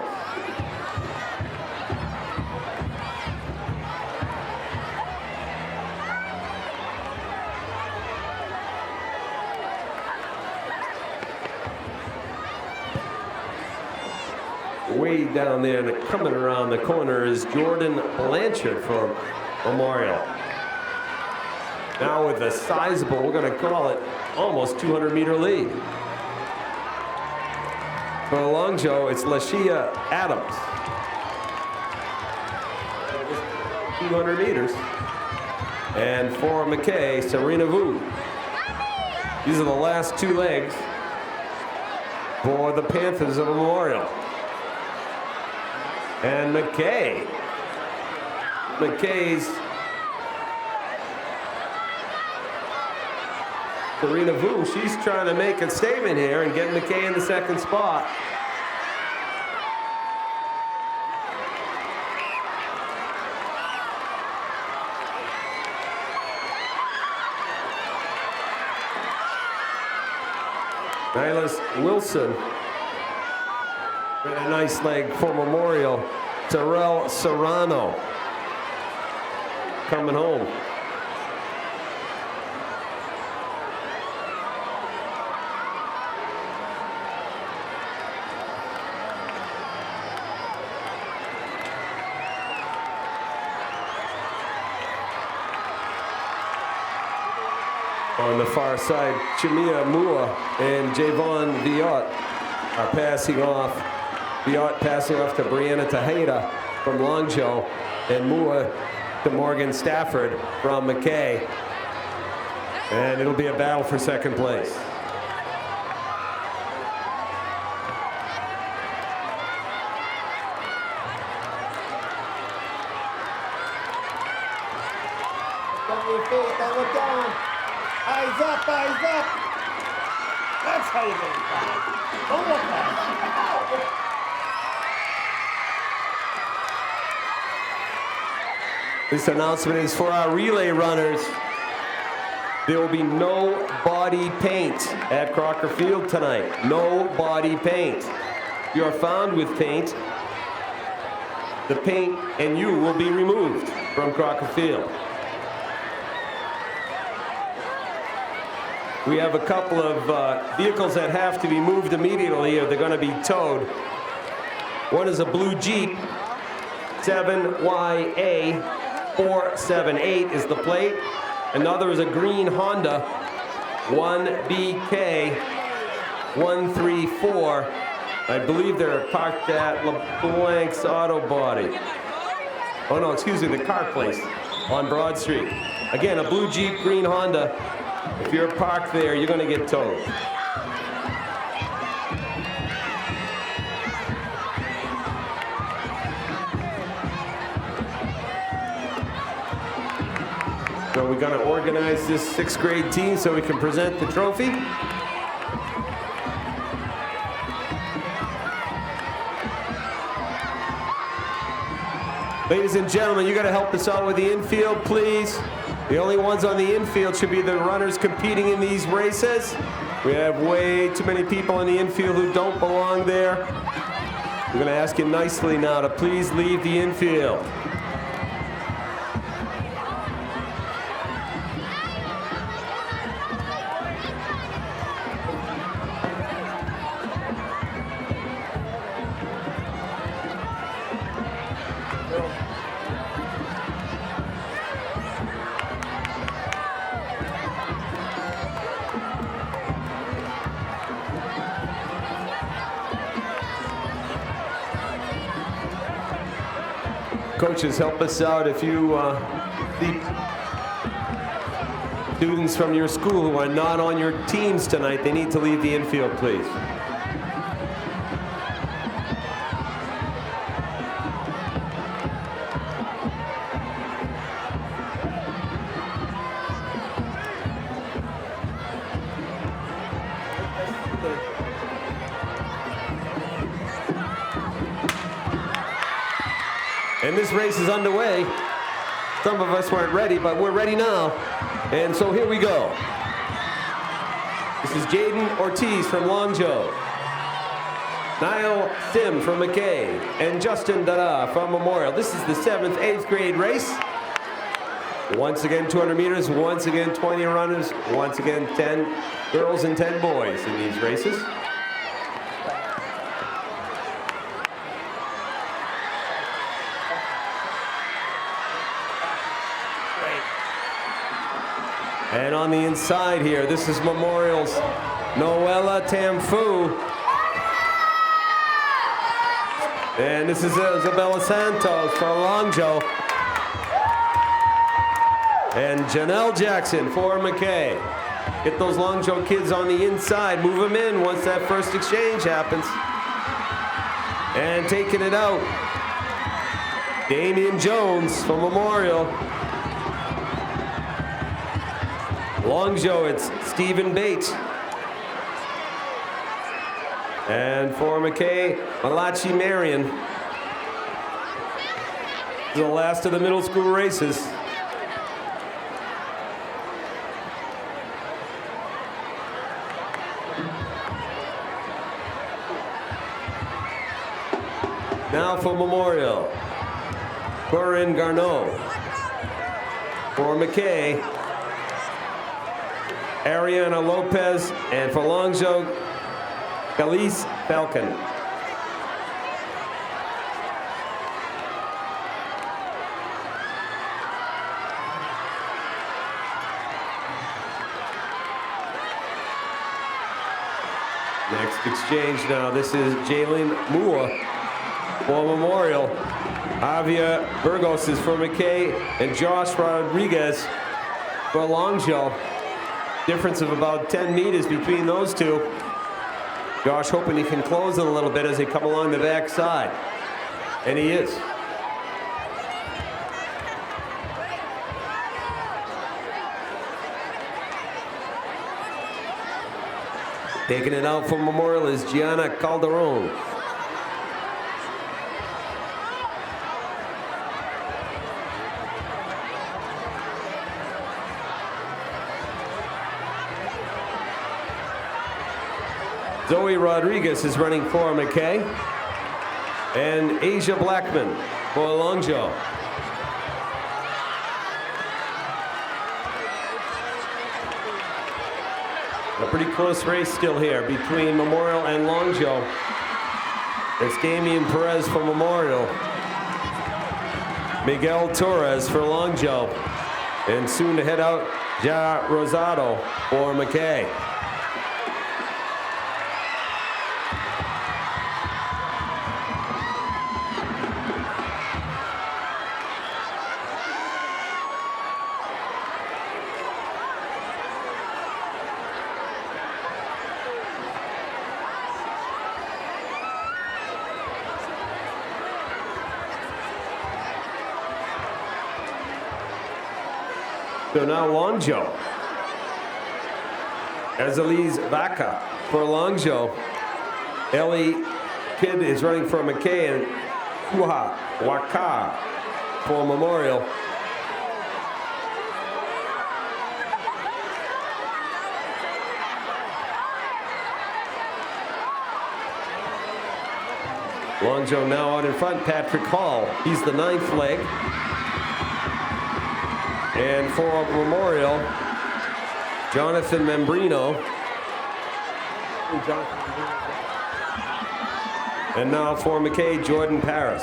Way down there and coming around the corner is Jordan Blanchard for Memorial. Now with a sizable, we're going to call it almost 200-meter lead. For Longjo, it's Lashia Adams. 200 meters. And for McKay, Serena Vu. These are the last 2 legs for the Panthers of Memorial. And McKay's Serena Vu, she's trying to make a statement here and get McKay in the 2nd spot. Nylas Wilson, and a nice leg for Memorial. Terrell Serrano coming home. On the far side, Chimia Mua and Javon Viot are passing off Biot passing off to Brianna Tejeda from Longjo, and Mua to Morgan Stafford from McKay. And it'll be a battle for second place. On your feet, don't look down. Eyes up, eyes up. That's how you make it. Don't look down. This announcement is for our relay runners. There will be no body paint at Crocker Field tonight. No body paint. If you are found with paint, the paint and you will be removed from Crocker Field. We have a couple of vehicles that have to be moved immediately or they're going to be towed. One is a blue Jeep, 7YA 478 is the plate. Another is a green Honda, 1BK 134. I believe they're parked at LeBlanc's Auto Body. Oh no, excuse me, the car place on Broad Street. Again, a blue Jeep, green Honda. If you're parked there, you're going to get towed. So we're going to organize this 6th grade team so we can present the trophy. Ladies and gentlemen, you got to help us out with the infield, please. The only ones on the infield should be the runners competing in these races. We have way too many people in the infield who don't belong there. We're going to ask you nicely now to please leave the infield. Coaches, help us out. If you see students from your school who are not on your teams tonight, they need to leave the infield, please. And this race is underway. Some of us weren't ready, but we're ready now. And so here we go. This is Jaden Ortiz from Longjo, Niall Sim from McKay, and Justin Dada from Memorial. This is the 7th, 8th grade race. Once again, 200 meters. Once again, 20 runners. Once again, 10 girls and 10 boys in these races. And on the inside here, this is Memorial's Noella Tamfu. And this is Isabella Santos for Longjo. And Janelle Jackson for McKay. Get those Longjo kids on the inside. Move them in once that first exchange happens. And taking it out, Damian Jones for Memorial. Longjo, it's Stephen Bates. And for McKay, Malachi Marion. The last of the middle school races. Now for Memorial, Corinne Garneau. For McKay, Ariana Lopez, and for Longjo, Galice Falcon. Next exchange now, this is Jalen Moore For Memorial, Javier Burgos is for McKay, and Josh Rodriguez for Longjo. Difference of about 10 meters between those two. Josh hoping he can close it a little bit as they come along the backside. And he is. Taking it out for Memorial is Gianna Calderon. Zoe Rodriguez is running for McKay. And Asia Blackman for Longjo. A pretty close race still here between Memorial and Longjo. It's Damian Perez for Memorial. Miguel Torres for Longjo. And soon to head out, Ja Rosado for McKay. So now Longjo. Azaliz Vaca for Longjo. Ellie Kidd is running for McKay, and Kuha Waka for Memorial. Longjo now out in front, Patrick Hall. He's the 9th leg. And for Memorial, Jonathan Membrino. And now for McKay, Jordan Paris.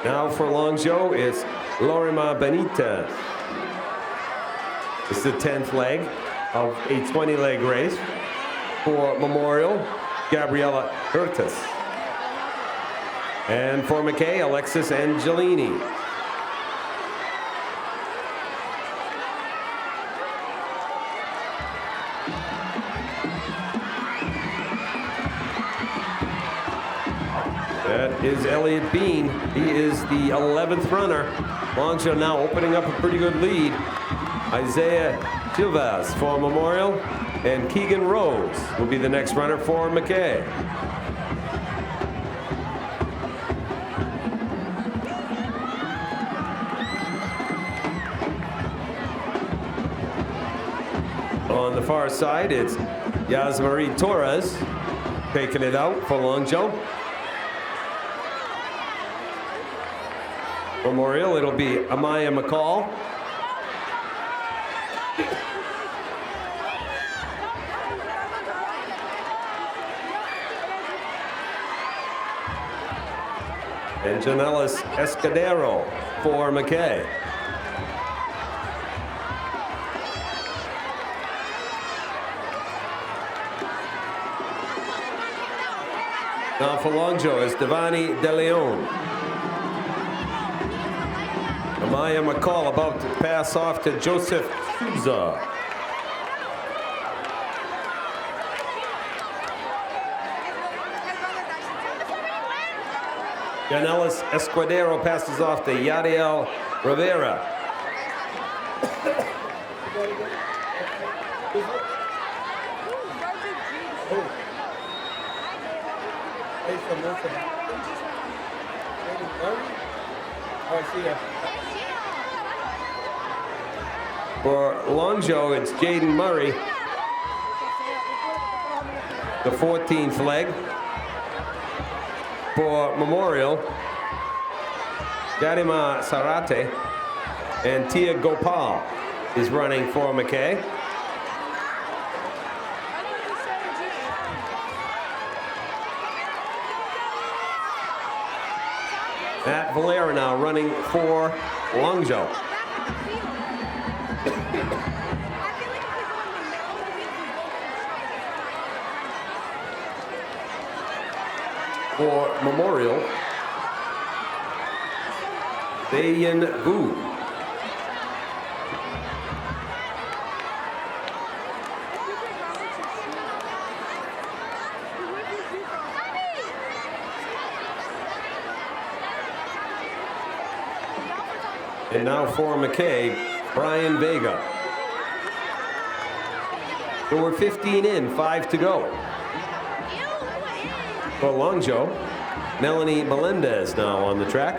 Now for Longjo, it's Lorima Benitez. It's the 10th leg of a 20-leg race. For Memorial, Gabriela Hurtas. And for McKay, Alexis Angelini. That is Elliot Bean. He is the 11th runner. Longjo now opening up a pretty good lead. Isaiah Chilvas for Memorial, and Keegan Rose will be the next runner for McKay. On the far side, it's Yasmari Torres taking it out for Longjo. Memorial, it'll be Amaya McCall. And Janelis Escudero for McKay. Now for Longjo is Devani De Leon. Amaya McCall about to pass off to Joseph Souza. Janelis Escudero passes off to Yadiel Rivera. For Longjo, it's Jaden Murray, the 14th leg. For Memorial, Garima Sarate and Tia Gopal is running for McKay. Matt Valera now running for Longjo. For Memorial, Bayan Gu. And now for McKay, Brian Vega. So we're 15 in, 5 to go. For Longjo, Melanie Melendez now on the track.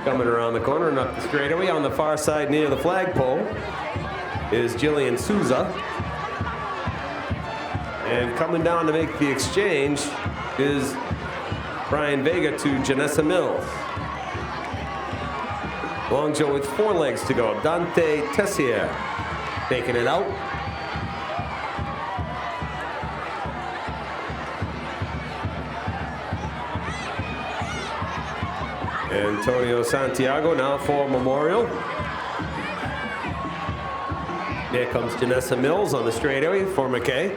Coming around the corner and up the straightaway. On the far side near the flagpole is Jillian Souza. And coming down to make the exchange is Brian Vega to Janessa Mills. Longjo with 4 legs to go. Dante Tessier taking it out. Antonio Santiago now for Memorial. Here comes Janessa Mills on the straightaway for McKay.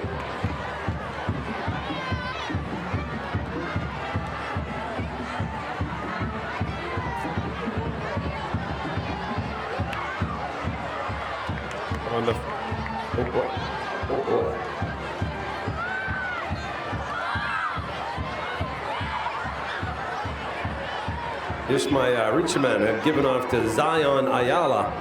On the Ishmael Richman had given off to Zion Ayala.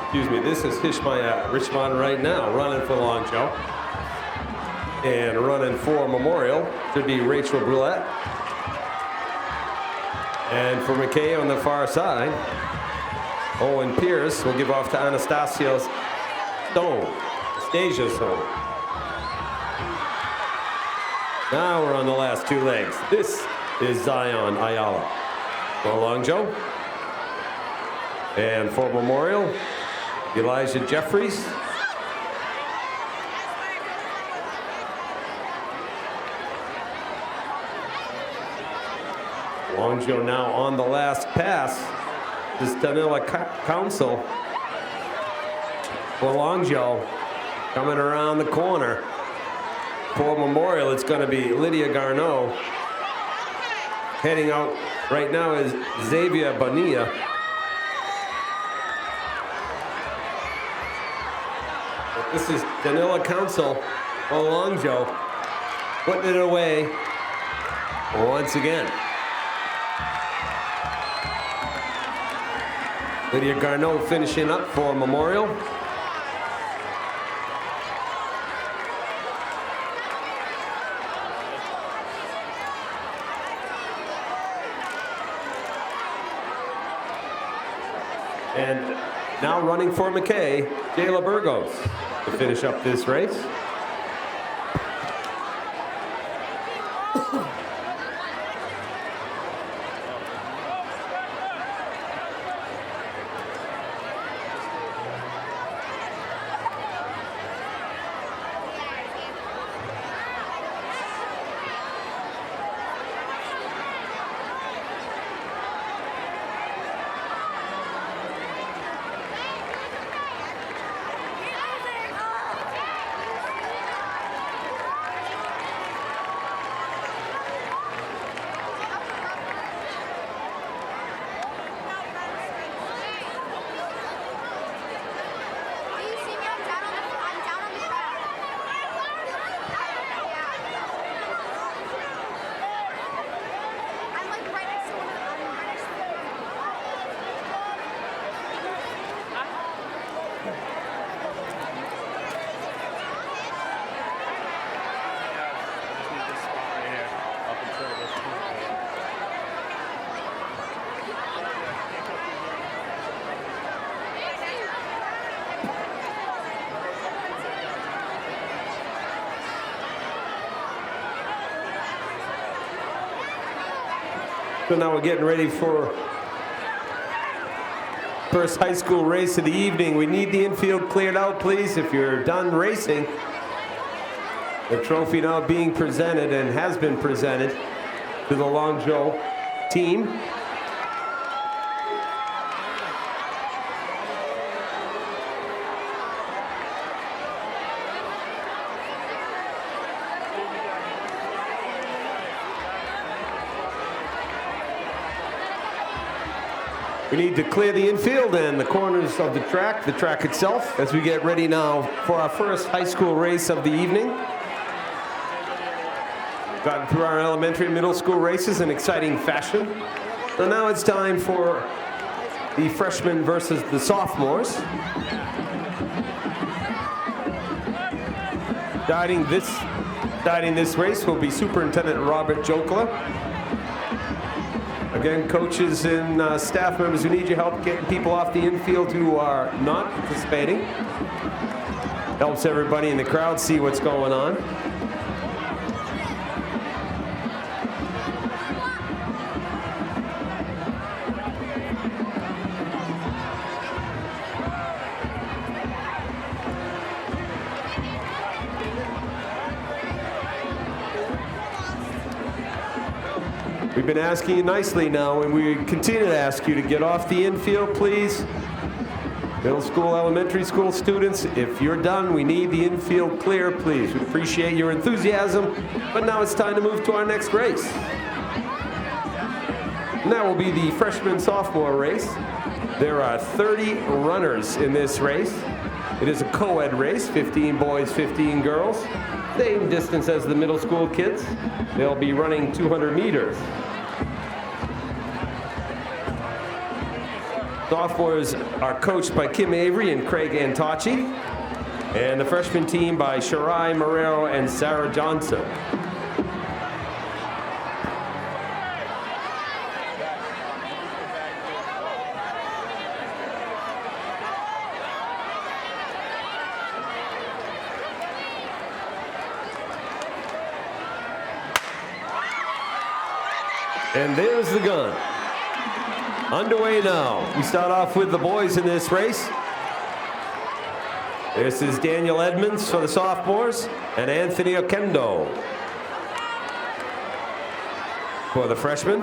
Excuse me, this is Ishmael Richman right now running for Longjo. And running for Memorial should be Rachel Brulette. And for McKay on the far side, Owen Pierce will give off to Anastasia Stone. Now we're on the last 2 legs. This is Zion Ayala for Longjo. And for Memorial, Elijah Jeffries. Longjo now on the last pass. This is Danila Council for Longjo. Coming around the corner. For Memorial, it's going to be Lydia Garneau. Heading out right now is Xavier Bonilla. This is Danila Council for Longjo. Putting it away once again. Lydia Garneau finishing up for Memorial. And now running for McKay, Jayla Burgos to finish up this race. So now we're getting ready for first high school race of the evening. We need the infield cleared out, please, if you're done racing. The trophy now being presented and has been presented to the Longzhou team. We need to clear the infield and the corners of the track itself, as we get ready now for our first high school race of the evening. Gotten through our elementary and middle school races in exciting fashion. So now it's time for the freshmen versus the sophomores. Guiding this race will be Superintendent Robert Jokla. Again, coaches and staff members who need your help getting people off the infield who are not participating. Helps everybody in the crowd see what's going on. We've been asking you nicely now, and we continue to ask you to get off the infield, please. Middle school, elementary school students, if you're done, we need the infield clear, please. We appreciate your enthusiasm, but now it's time to move to our next race. And that will be the freshman-sophomore race. There are 30 runners in this race. It is a co-ed race, 15 boys, 15 girls. Same distance as the middle school kids. They'll be running 200 meters. Sophomores are coached by Kim Avery and Craig Antocci, and the freshman team by Shirai Marrero and Sarah Johnson. And there's the gun. Underway now. We start off with the boys in this race. This is Daniel Edmonds for the sophomores and Anthony Okendo for the freshmen.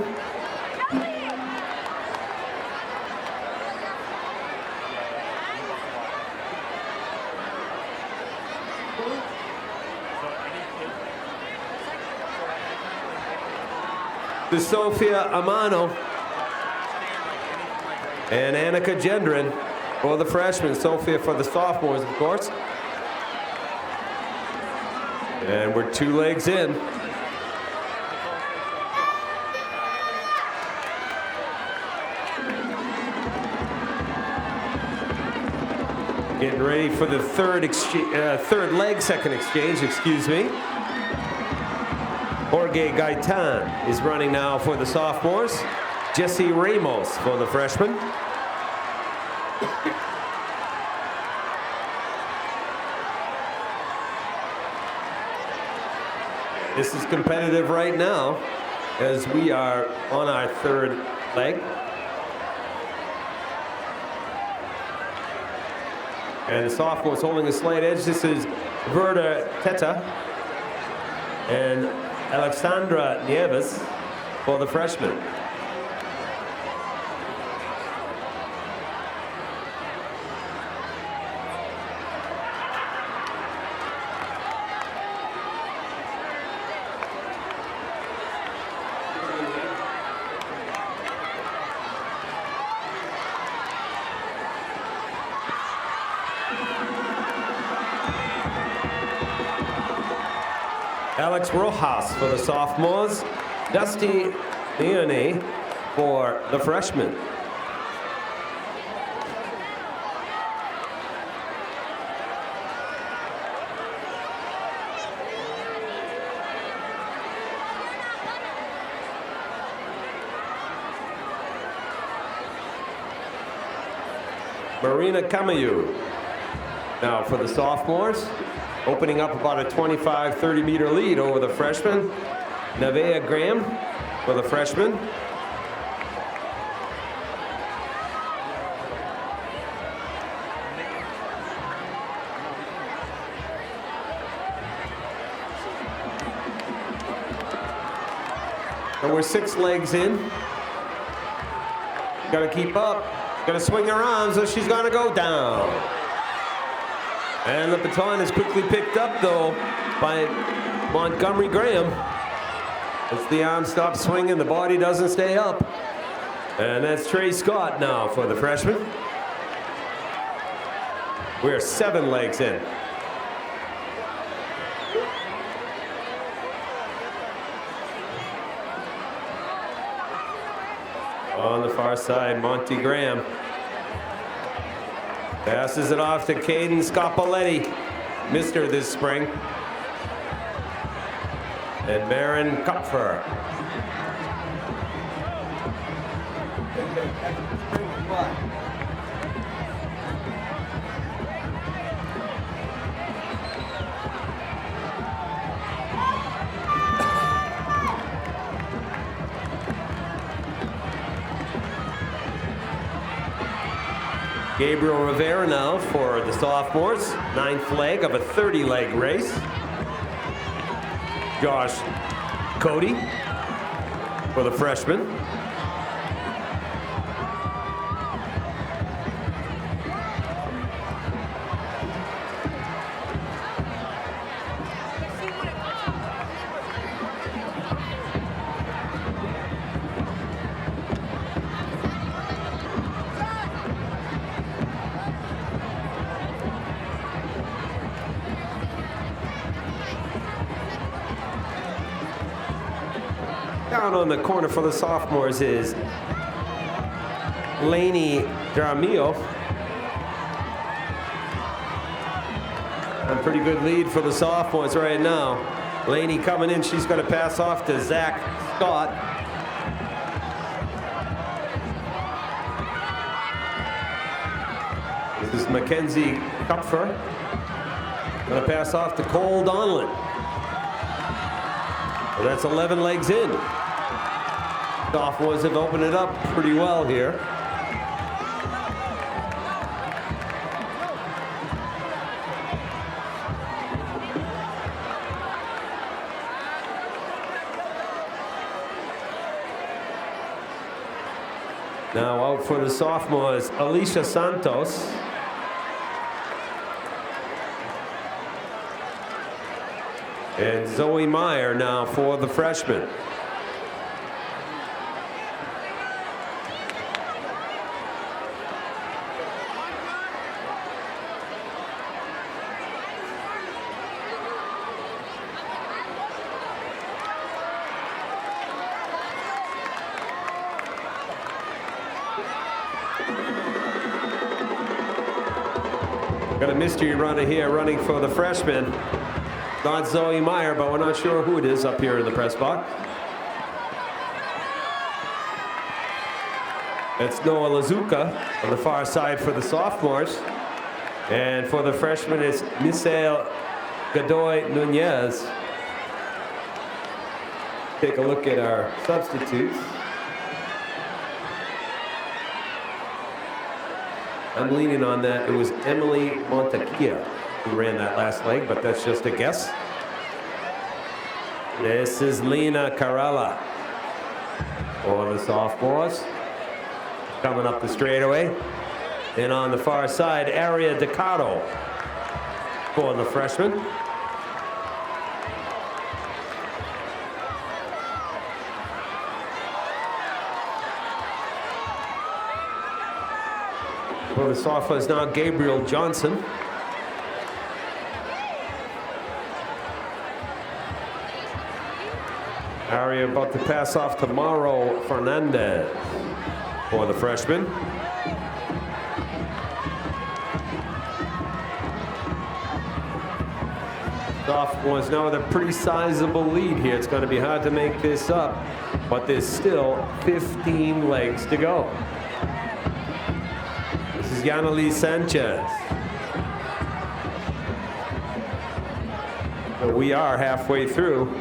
To Sophia Amano and Annika Gendron for the freshmen. Sophia for the sophomores, of course. And we're 2 legs in. Getting ready for the third leg second exchange, excuse me. Jorge Gaitan is running now for the sophomores. Jesse Ramos for the freshmen. This is competitive right now as we are on our third leg. And the sophomores holding a slight edge. This is Verda Teta and Alexandra Nieves for the freshmen. Alex Rojas for the sophomores, Dusty Leone for the freshmen. Marina Camayu now for the sophomores. Opening up about a 25-30 meter lead over the freshman. Nevaeh Graham for the freshman. And we're 6 legs in. Gotta keep up. Gotta swing her arms or she's gonna go down. And the baton is quickly picked up though by Montgomery Graham. As the arm stops swinging, the body doesn't stay up. And that's Trey Scott now for the freshman. We're 7 legs in. On the far side, Monty Graham passes it off to Caden Scopoletti, Mr. this spring. And Marin Kupfer. Gabriel Rivera now for the sophomores, 9th leg of a 30-leg race. Josh Cody for the freshman. Down on the corner for the sophomores is Lainey Dramio. A pretty good lead for the sophomores right now. Lainey coming in, she's going to pass off to Zach Scott. This is Mackenzie Kupfer. Going to pass off to Cole Donlan. So that's 11 legs in. Sophomores have opened it up pretty well here. Now out for the sophomores, Alicia Santos. And Zoe Meyer now for the freshmen. Got a mystery runner here running for the freshmen. Not Zoe Meyer, but we're not sure who it is up here in the press box. It's Noah Lazuka on the far side for the sophomores. And for the freshmen, it's Misael Godoy Nunez. Take a look at our substitutes. I'm leaning on that. It was Emily Montequia who ran that last leg, but that's just a guess. This is Lena Carella for the sophomores. Coming up the straightaway. And on the far side, Aria Decado for the freshmen. For the sophomores now, Gabriel Johnson. Aria about to pass off to Mauro Fernandez for the freshman. Sophomores now with a pretty sizable lead here. It's going to be hard to make this up, but there's still 15 legs to go. This is Yaneli Sanchez. But we are halfway through.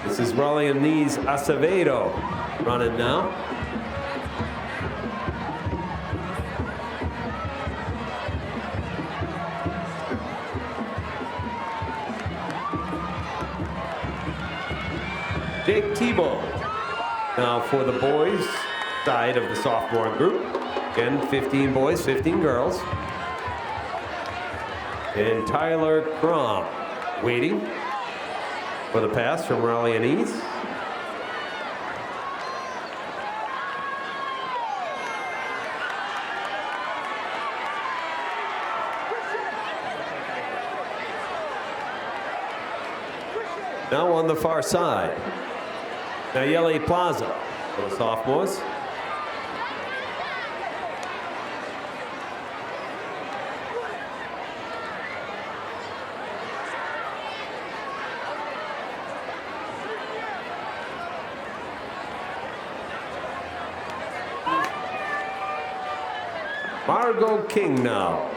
This is Rollianese Acevedo running now. Jake Tebow. Now for the boys side of the sophomore group. Again, 15 boys, 15 girls. And Tyler Crom waiting for the pass from Raleigh and East. Now on the far side, Nayeli Plaza for the sophomores. Margot King now.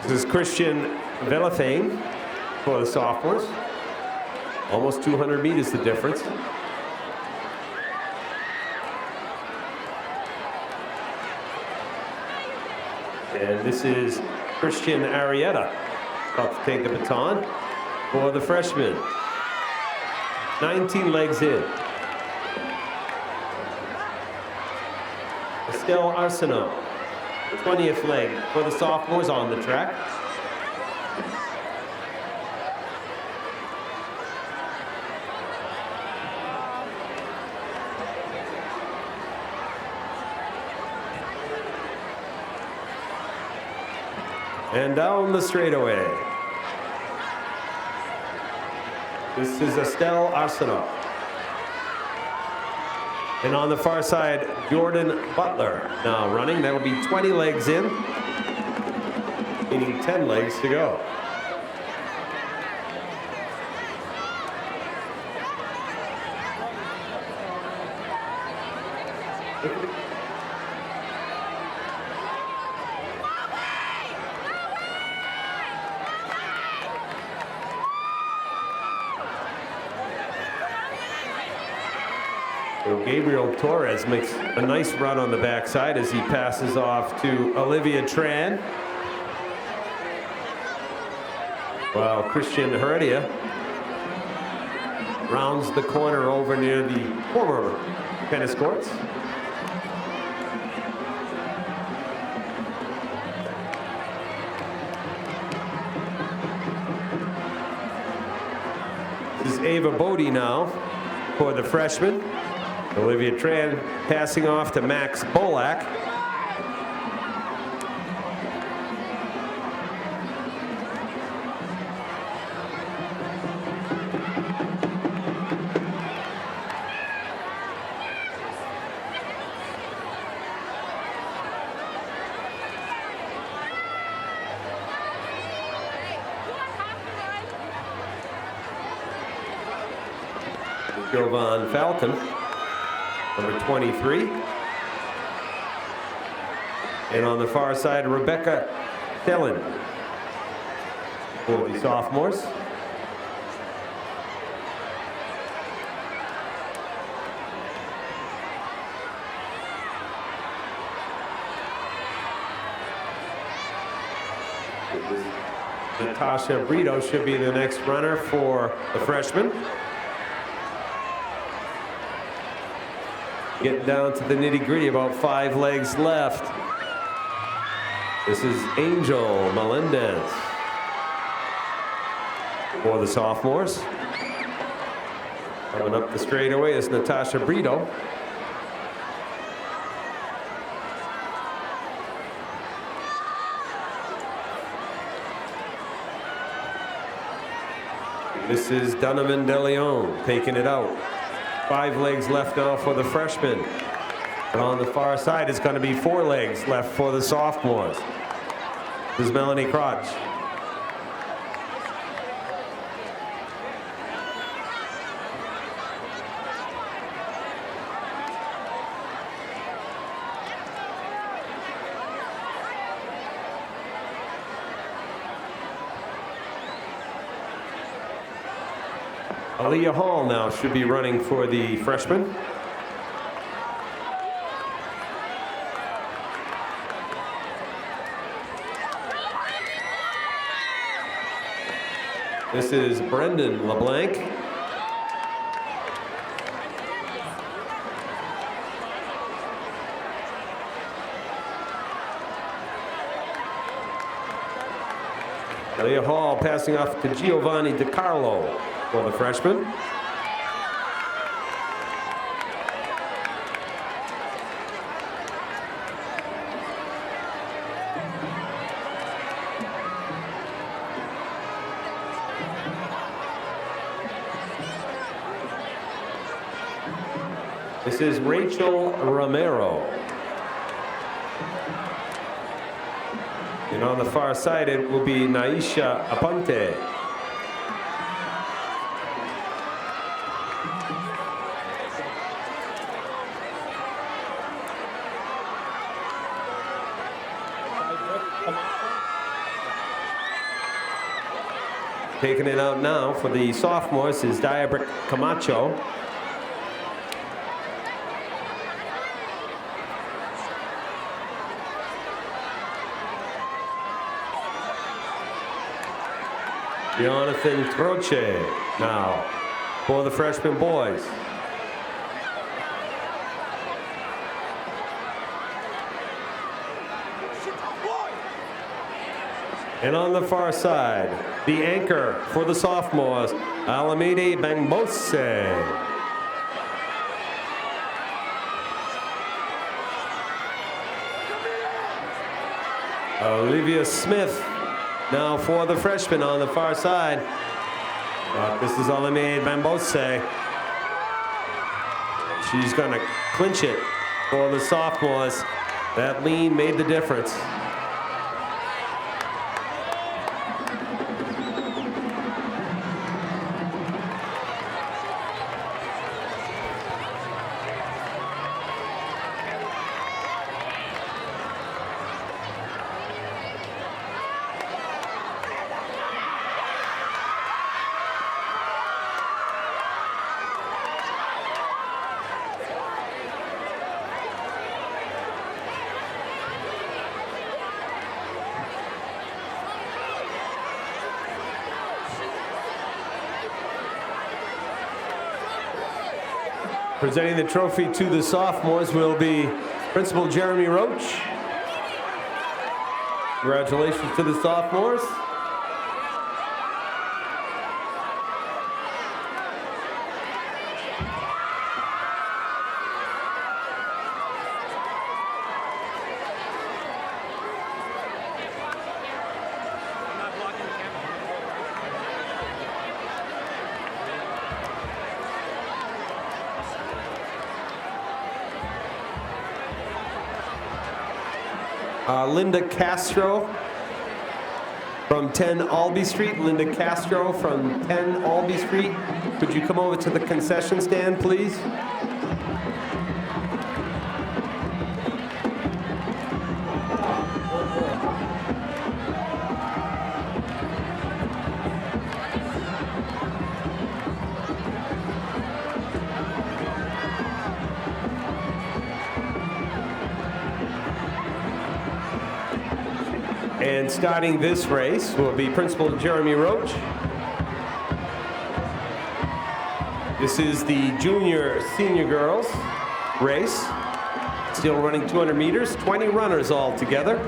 This is Christian Velafane for the sophomores. Almost 200 meters the difference. And this is Christian Arietta about to take the baton for the freshman. 19 legs in. Estelle Arsenault, 20th leg for the sophomores on the track. And down the straightaway. This is Estelle Arsenault. And on the far side, Jordan Butler now running. That'll be 20 legs in, meaning 10 legs to go. So Gabriel Torres makes a nice run on the backside as he passes off to Olivia Tran. While Christian Heredia rounds the corner over near the former tennis courts. This is Ava Bodie now for the freshman. Olivia Tran passing off to Max Bolak. Jovan Falcon, number 23. And on the far side, Rebecca Thelen for the sophomores. Natasha Brito should be the next runner for the freshman. Getting down to the nitty-gritty, about 5 legs left. This is Angel Melendez for the sophomores. Coming up the straightaway is Natasha Brito. This is Donovan DeLeon taking it out. 5 legs left now for the freshman. And on the far side, it's going to be 4 legs left for the sophomores. This is Melanie Crotch. Aaliyah Hall now should be running for the freshman. This is Brendan LeBlanc. Leah Hall passing off to Giovanni DiCarlo for the freshman. This is Rachel Romero. And on the far side, it will be Naisha Aponte. Taking it out now for the sophomores is Diabric Camacho. Jonathan Troche now for the freshman boys. And on the far side, the anchor for the sophomores, Alamede Bangbose. Olivia Smith now for the freshman on the far side. This is Alamede Bangbose. She's going to clinch it for the sophomores. That lean made the difference. Presenting the trophy to the sophomores will be Principal Jeremy Roach. Congratulations to the sophomores. Linda Castro from 10 Albee Street. Linda Castro from 10 Albee Street. Could you come over to the concession stand, please? And starting this race will be Principal Jeremy Roach. This is the junior senior girls race. Still running 200 meters, 20 runners all together.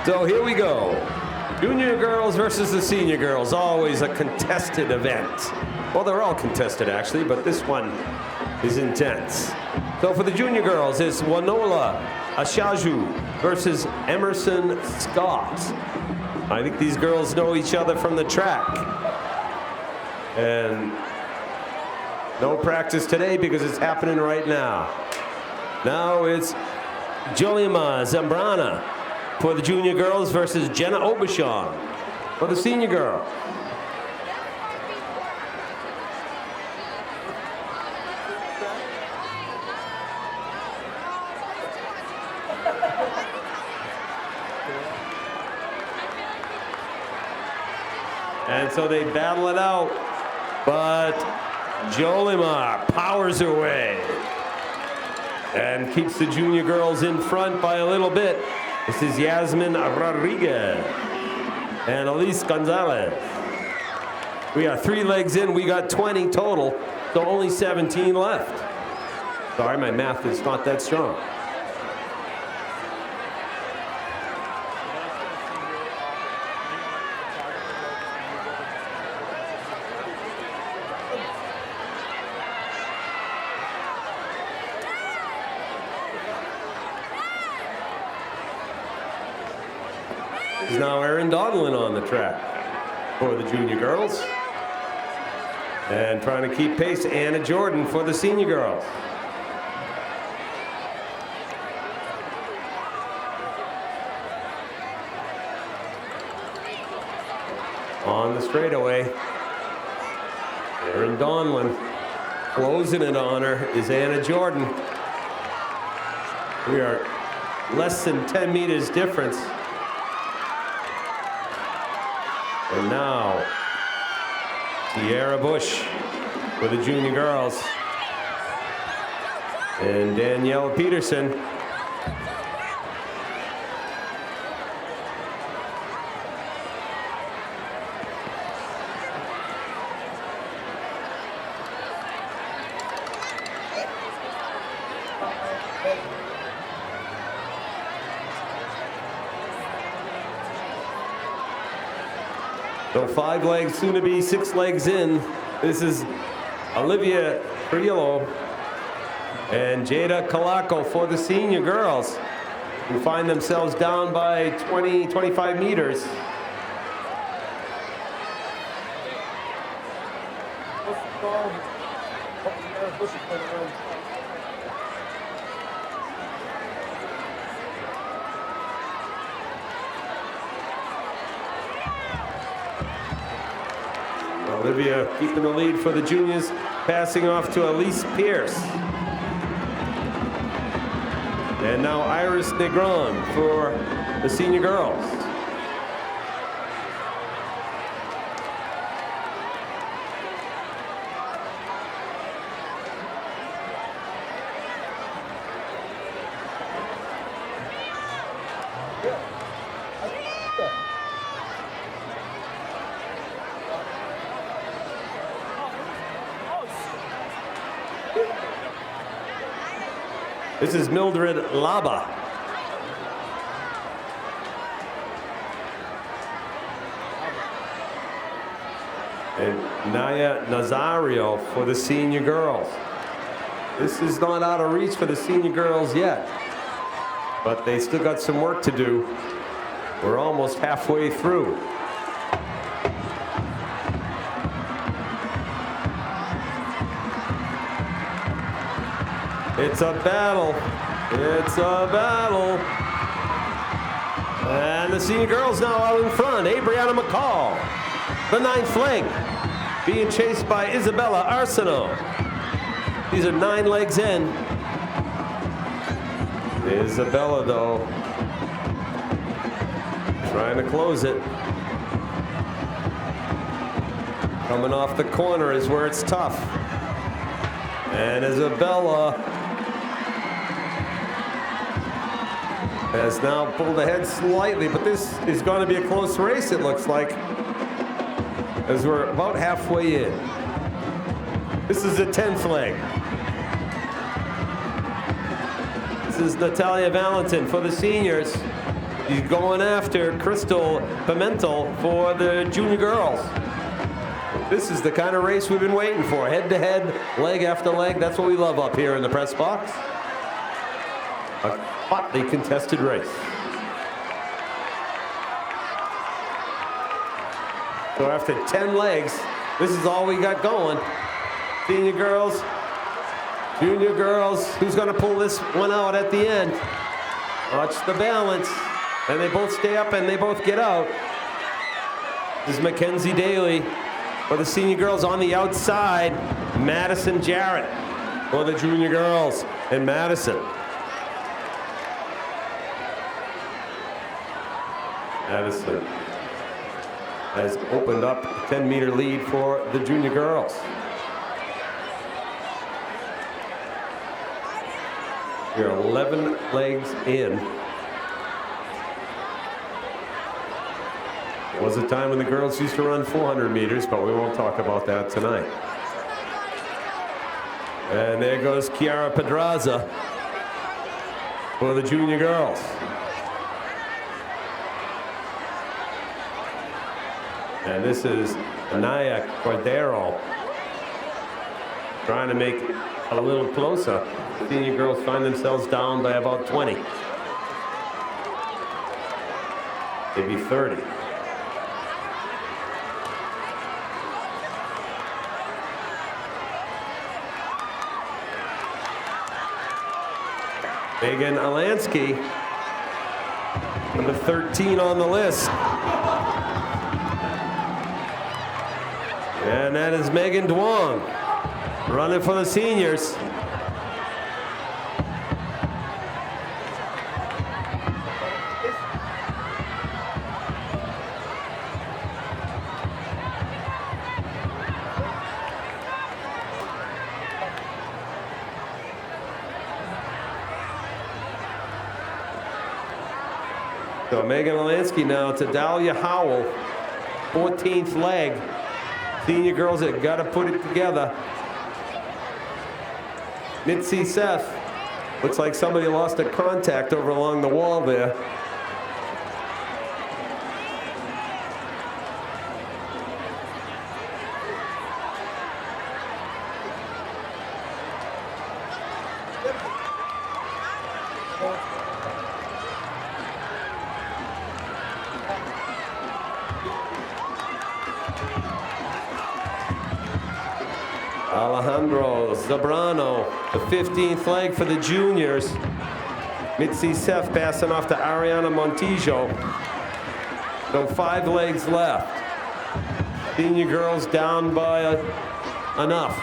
So here we go. Junior girls versus the senior girls. Always a contested event. Well, they're all contested actually, but this one is intense. So for the junior girls, it's Wanola Ashaju versus Emerson Scott. I think these girls know each other from the track. And no practice today because it's happening right now. Now it's Jolima Zambrana for the junior girls versus Jenna Obashon for the senior girl. And so they battle it out, but Jolimar powers her way and keeps the junior girls in front by a little bit. This is Yasmin Rodriguez and Elise Gonzalez. We are 3 legs in. We got 20 total, so only 17 left. Sorry, my math is not that strong. Is now Erin Donlin on the track for the junior girls. And trying to keep pace, Anna Jordan for the senior girls. On the straightaway, Erin Donlin. Closing it on her is Anna Jordan. We are less than 10 meters difference. And now, Tiara Bush for the junior girls. And Danielle Peterson. So 5 legs, soon to be 6 legs in. This is Olivia Criollo and Jada Calaco for the senior girls, who find themselves down by 20, 25 meters. Olivia keeping the lead for the juniors, passing off to Elise Pierce. And now Iris Negron for the senior girls. This is Mildred Laba. And Naya Nazario for the senior girls. This is not out of reach for the senior girls yet, but they still got some work to do. We're almost halfway through. It's a battle. It's a battle. And the senior girls now out in front. Abriana McCall, the 9th leg, being chased by Isabella Arsenault. These are 9 legs in. Isabella, though, trying to close it. Coming off the corner is where it's tough. And Isabella has now pulled ahead slightly, but this is going to be a close race, it looks like, as we're about halfway in. This is the 10th leg. This is Natalia Valentin for the seniors. She's going after Crystal Pimentel for the junior girls. This is the kind of race we've been waiting for. Head to head, leg after leg. That's what we love up here in the press box. A hotly contested race. So after 10 legs, this is all we got going. Senior girls, junior girls, who's going to pull this one out at the end? Watch the balance. And they both stay up and they both get out. This is Mackenzie Daly for the senior girls on the outside. Madison Jarrett for the junior girls. And Madison. has opened up a 10-meter lead for the junior girls. We're 11 legs in. There was a time when the girls used to run 400 meters, but we won't talk about that tonight. And there goes Chiara Pedraza for the junior girls. And this is Anaya Cordero trying to make it a little closer. Senior girls find themselves down by about 20. Maybe 30. Megan Alansky, number 13 on the list. And that is Megan Duong, running for the seniors. So Megan Alansky now to Dahlia Howell, 14th leg. Senior girls that got to put it together. Mitzi Seth, looks like somebody lost a contact over along the wall there. Alejandro Zabrano, the 15th leg for the juniors. Mitzi Seth passing off to Ariana Montijo. So 5 legs left. Senior girls down by enough.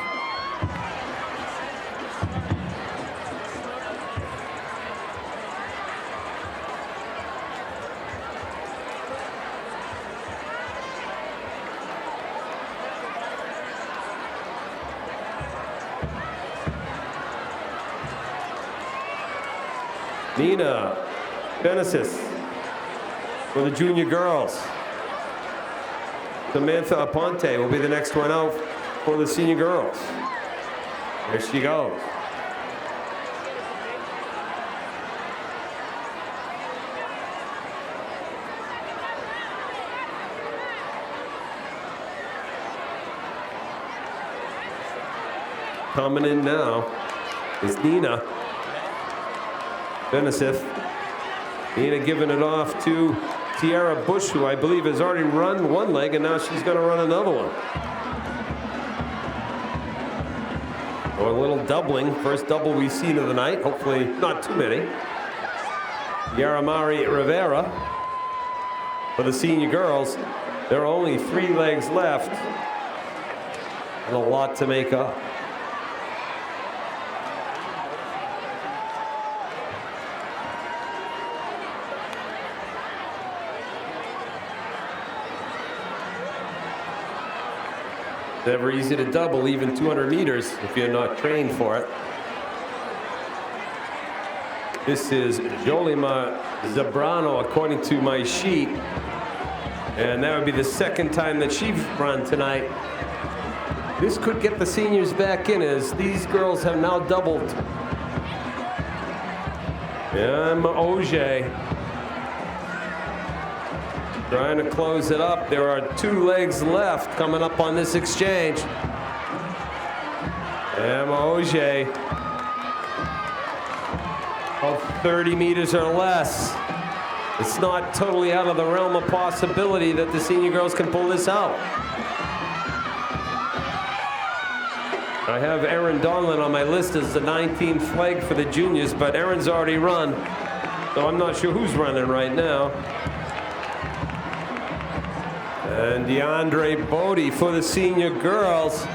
Nina Genesis for the junior girls. Samantha Aponte will be the next one out for the senior girls. There she goes. Coming in now is Nina Benesith. Nina giving it off to Tiara Bush, who I believe has already run one leg, and now she's going to run another one. Oh, a little doubling. First double we've seen of the night. Hopefully not too many. Yaramari Rivera for the senior girls. There are only 3 legs left and a lot to make up. Never easy to double even 200 meters if you're not trained for it. This is Jolima Zabrano according to my sheet. And that would be the second time that she's run tonight. This could get the seniors back in as these girls have now doubled. Emma Auger trying to close it up. There are 2 legs left coming up on this exchange. Emma Auger of 30 meters or less. It's not totally out of the realm of possibility that the senior girls can pull this out. I have Erin Donlin on my list as the 19th leg for the juniors, but Erin's already run, so I'm not sure who's running right now. And DeAndre Bodie for the senior girls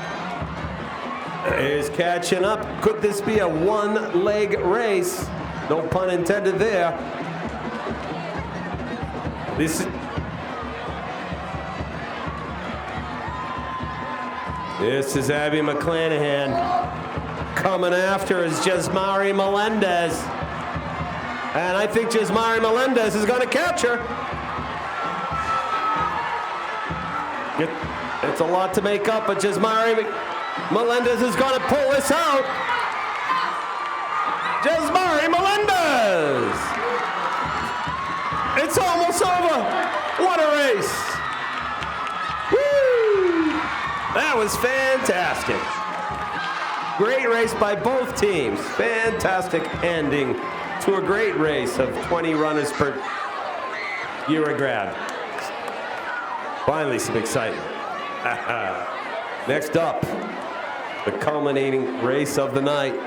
is catching up. Could this be a 1-leg race? No pun intended there. This is Abby McClanahan. Coming after is Jesmari Melendez. And I think Jesmari Melendez is going to catch her. It's a lot to make up, but Jesmari Melendez is going to pull this out. Jesmari Melendez! It's almost over. What a race. Woo! That was fantastic. Great race by both teams. Fantastic ending to a great race of 20 runners per Euro grab. Finally, some excitement. Next up, the culminating race of the night.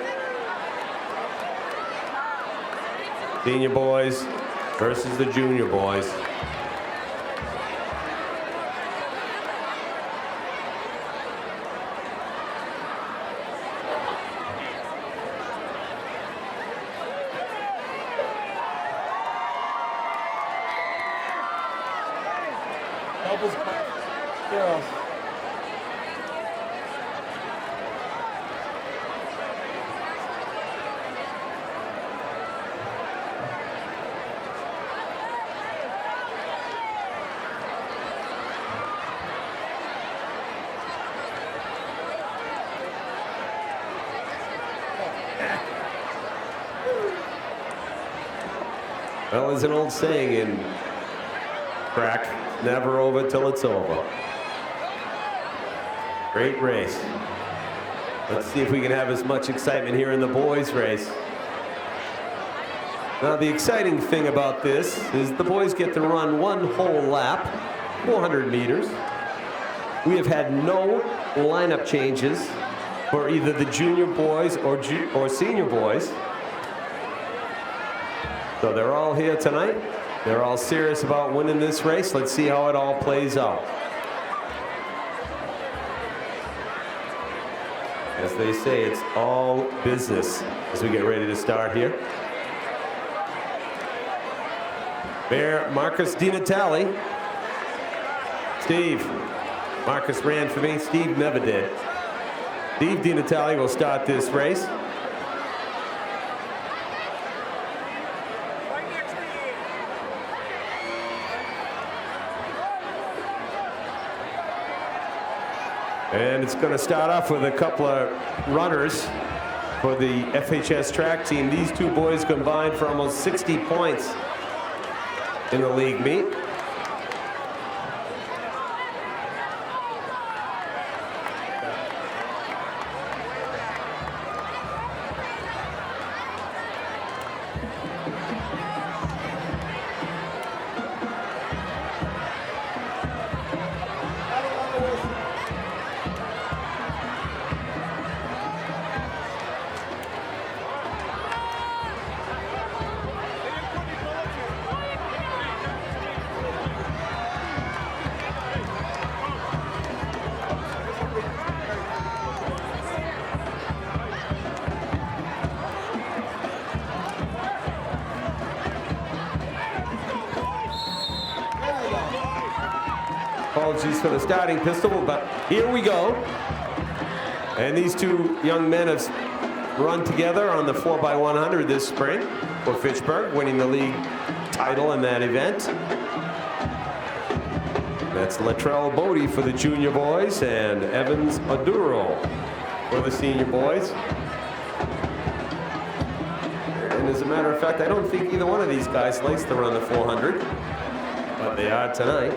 Senior boys versus the junior boys. Girls. Well, there's an old saying in track, never over till it's over. Great race. Let's see if we can have as much excitement here in the boys' race. Now, the exciting thing about this is the boys get to run one whole lap, 400 meters. We have had no lineup changes for either the junior boys or senior boys. So they're all here tonight. They're all serious about winning this race. Let's see how it all plays out. As they say, it's all business as we get ready to start here. Bear Marcus DiNatale. Steve. Marcus ran for me. Steve never did. Steve DiNatale will start this race. And it's going to start off with a couple of runners for the FHS track team. These two boys combined for almost 60 points in the league meet. Apologies for the starting pistol, but here we go. And these two young men have run together on the 4x100 this spring for Fitchburg, winning the league title in that event. That's Latrell Bodie for the junior boys and Evans Aduro for the senior boys. And as a matter of fact, I don't think either one of these guys likes to run the 400, but they are tonight.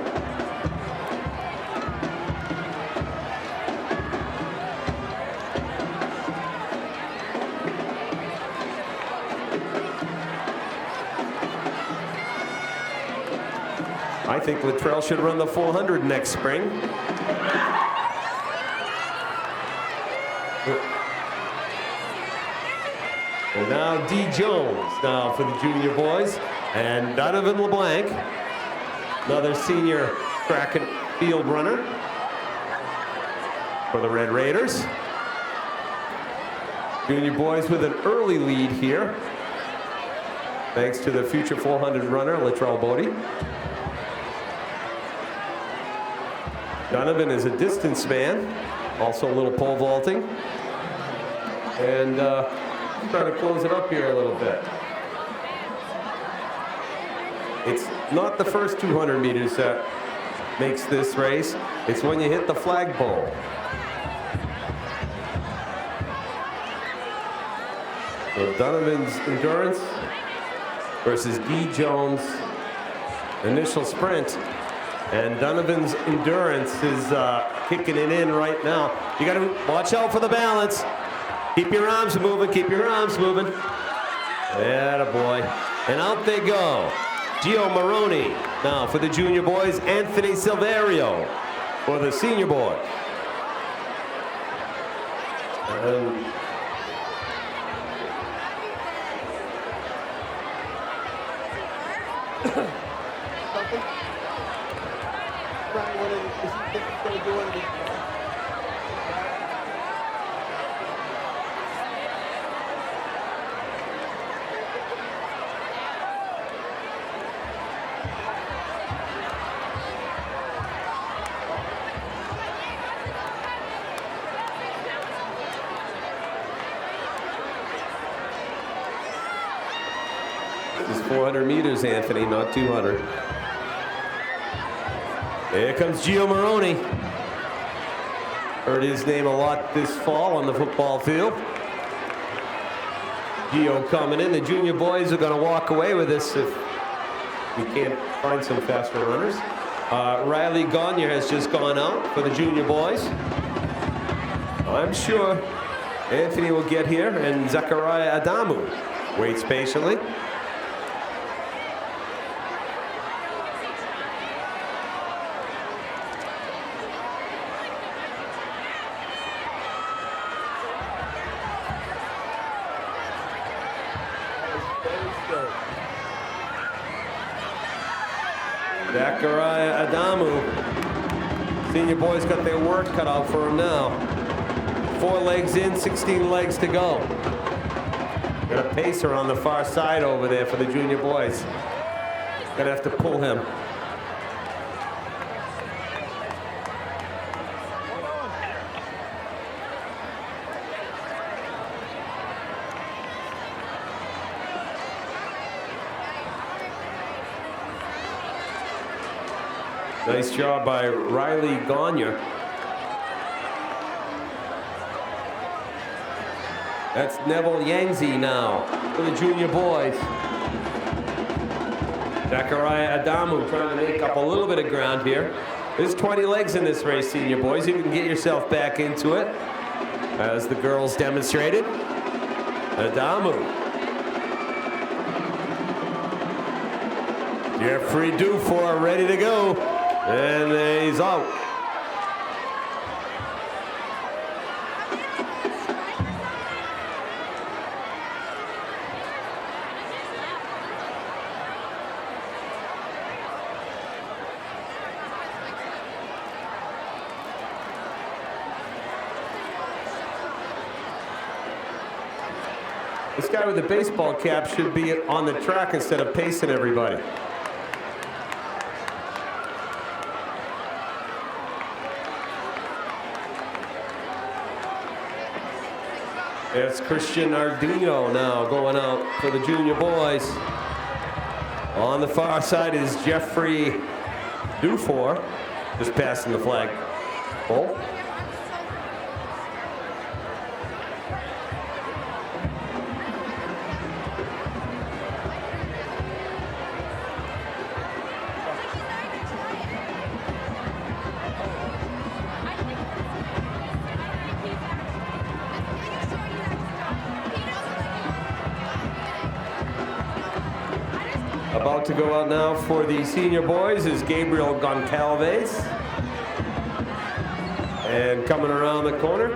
I think Latrell should run the 400 next spring. And now D. Jones now for the junior boys. And Donovan LeBlanc, another senior track and field runner for the Red Raiders. Junior boys with an early lead here, thanks to the future 400 runner, Latrell Bodie. Donovan is a distance man. Also a little pole vaulting. And trying to close it up here a little bit. It's not the first 200 meters that makes this race. It's when you hit the flagpole. So Donovan's endurance versus Guy Jones' initial sprint. And Donovan's endurance is kicking it in right now. You got to watch out for the balance. Keep your arms moving, keep your arms moving. Attaboy. And out they go. Gio Maroney now for the junior boys. Anthony Silverio for the senior boys. And this is 400 meters, Anthony, not 200. Here comes Gio Maroney. Heard his name a lot this fall on the football field. Gio coming in. The junior boys are going to walk away with this if we can't find some faster runners. Riley Gagne has just gone out for the junior boys. I'm sure Anthony will get here, and Zachariah Adamu waits patiently. Zachariah Adamu. Senior boys got their work cut out for him now. 4 legs in, 16 legs to go. Got a pacer on the far side over there for the junior boys. Gonna have to pull him. Nice job by Riley Gagne. That's Neville Yangzi now for the junior boys. Zachariah Adamu trying to make up a little bit of ground here. There's 20 legs in this race, senior boys. You can get yourself back into it, as the girls demonstrated. Adamu. Jeffrey Dufour ready to go. And he's out. This guy with the baseball cap should be on the track instead of pacing everybody. It's Christian Ardino now going out for the junior boys. On the far side is Jeffrey Dufour, just passing the flag pole. About to go out now for the senior boys is Gabriel Goncalves. And coming around the corner,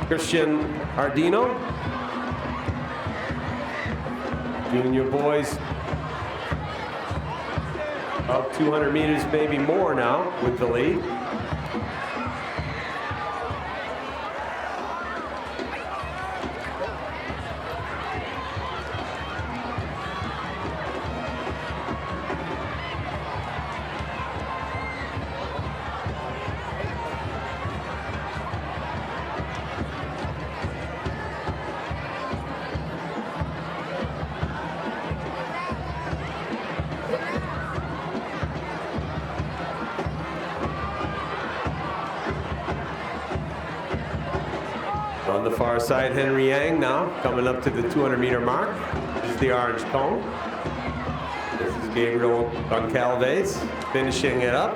Christian Ardino. Junior boys about 200 meters, maybe more now with the lead. far side, Henry Yang now coming up to the 200-meter mark. This is the orange cone. This is Gabriel Goncalves finishing it up.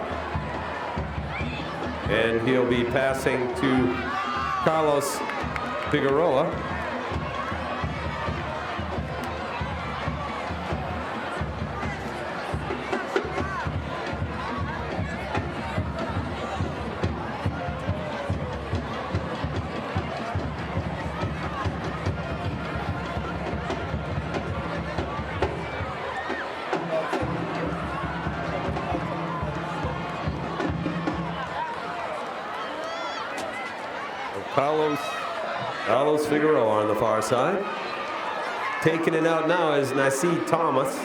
And he'll be passing to Carlos Figueroa. Carlos Figueroa on the far side. Taking it out now is Nasir Thomas.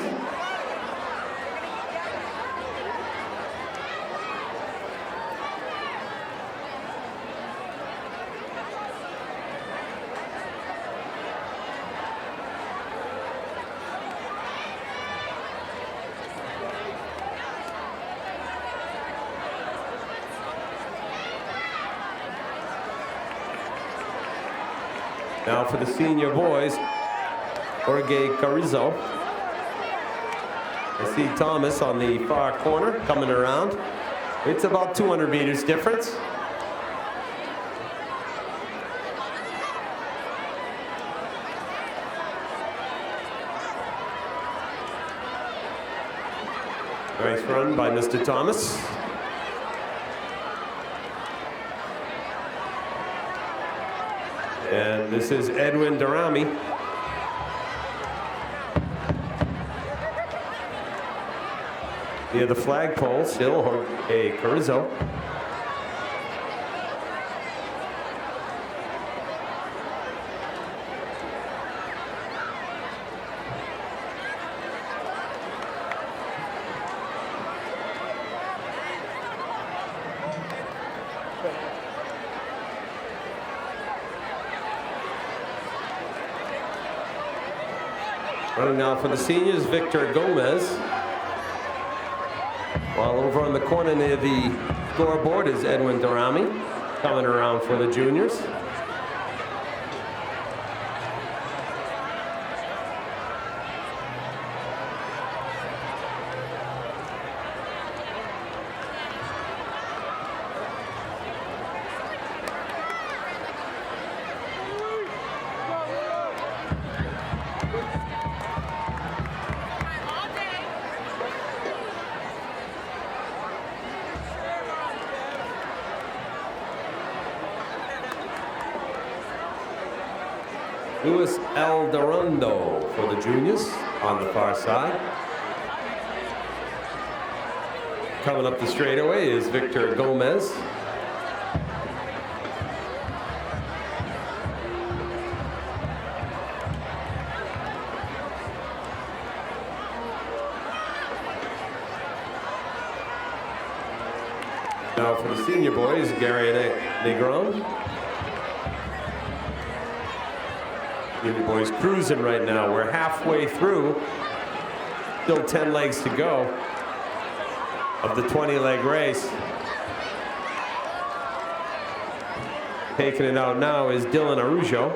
Now for the senior boys, Jorge Carrizo. I see Thomas on the far corner coming around. It's about 200 meters difference. Nice run by Mr. Thomas. And this is Edwin Durami. Near the flagpole, still Jorge Carrizo. Running now for the seniors, Victor Gomez. While over on the corner near the scoreboard is Edwin Durami, coming around for the juniors. Luis Aldarondo for the juniors on the far side. Coming up the straightaway is Victor Gomez. Now for the senior boys, Gary Negron. Senior boys cruising right now. We're halfway through. Still 10 legs to go of the 20-leg race. Taking it out now is Dylan Arujo.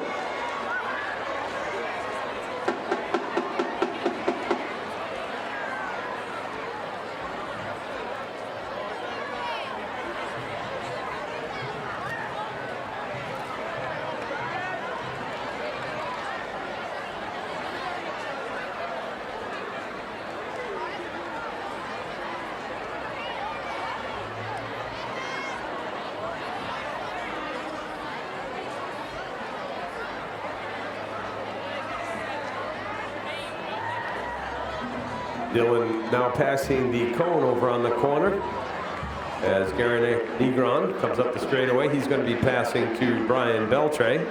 Dylan now passing the cone over on the corner as Gary Negron comes up the straightaway. He's going to be passing to Brian Beltray.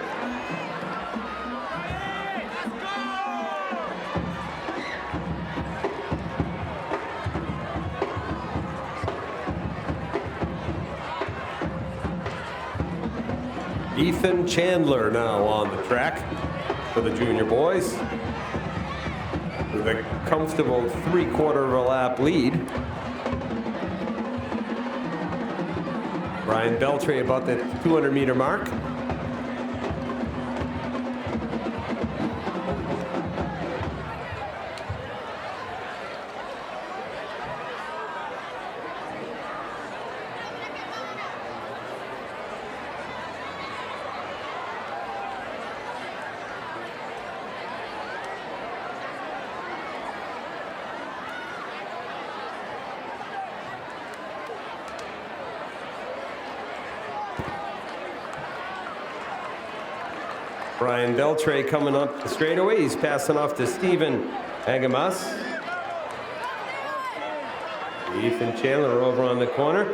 Ethan Chandler now on the track for the junior boys, with a comfortable 3/4 of a lap lead. Brian Beltray about the 200-meter mark. Brian Beltray coming up the straightaway. He's passing off to Stephen Agamas. Ethan Chandler over on the corner.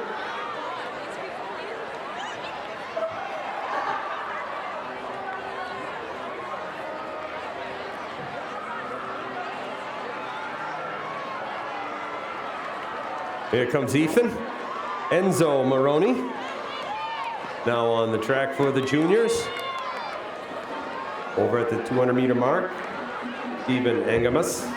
Here comes Ethan. Enzo Maroney now on the track for the juniors. Over at the 200-meter mark, Stephen Angamus.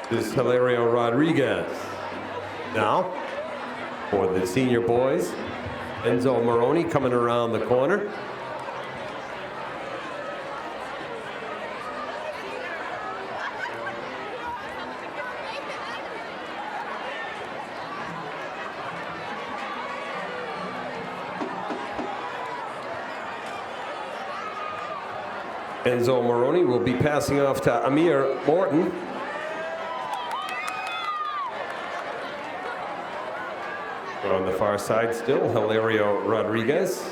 This is Hilario Rodriguez. Now, for the senior boys, Enzo Maroney coming around the corner. Enzo Maroney will be passing off to Amir Morton. On the far side still, Hilario Rodriguez.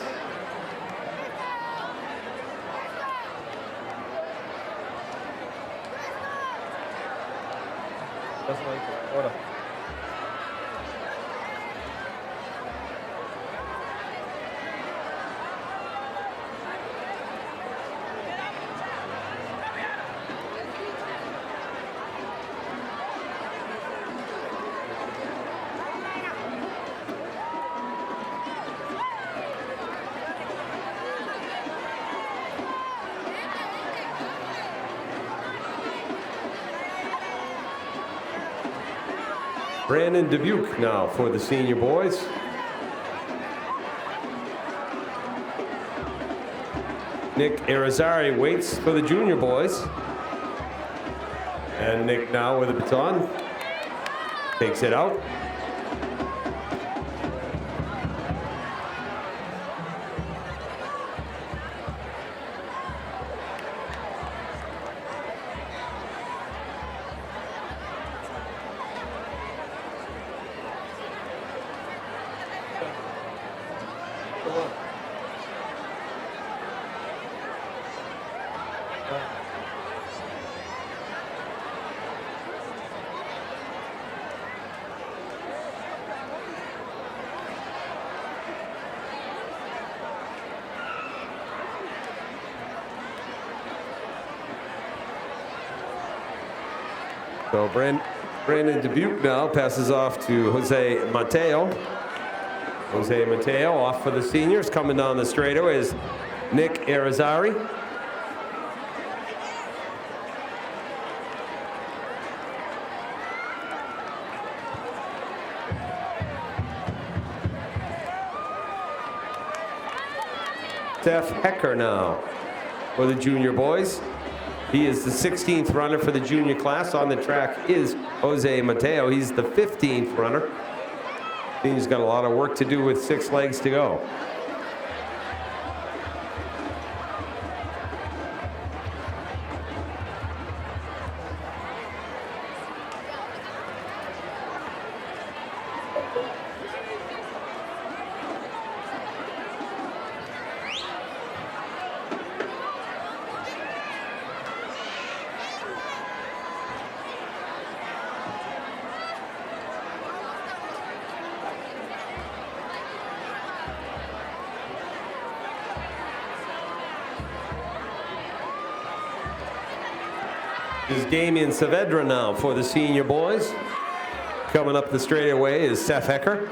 Brandon Dubuque now for the senior boys. Nick Irizarry waits for the junior boys. And Nick now with the baton. Takes it out. So Brandon Dubuque now passes off to Jose Mateo. Jose Mateo off for the seniors. Coming down the straightaway is Nick Irizarry. Steph Hecker now for the junior boys. He is the 16th runner for the junior class. On the track is Jose Mateo. He's the 15th runner. He's got a lot of work to do with 6 legs to go. Is Damian Saavedra now for the senior boys. Coming up the straightaway is Seth Hecker.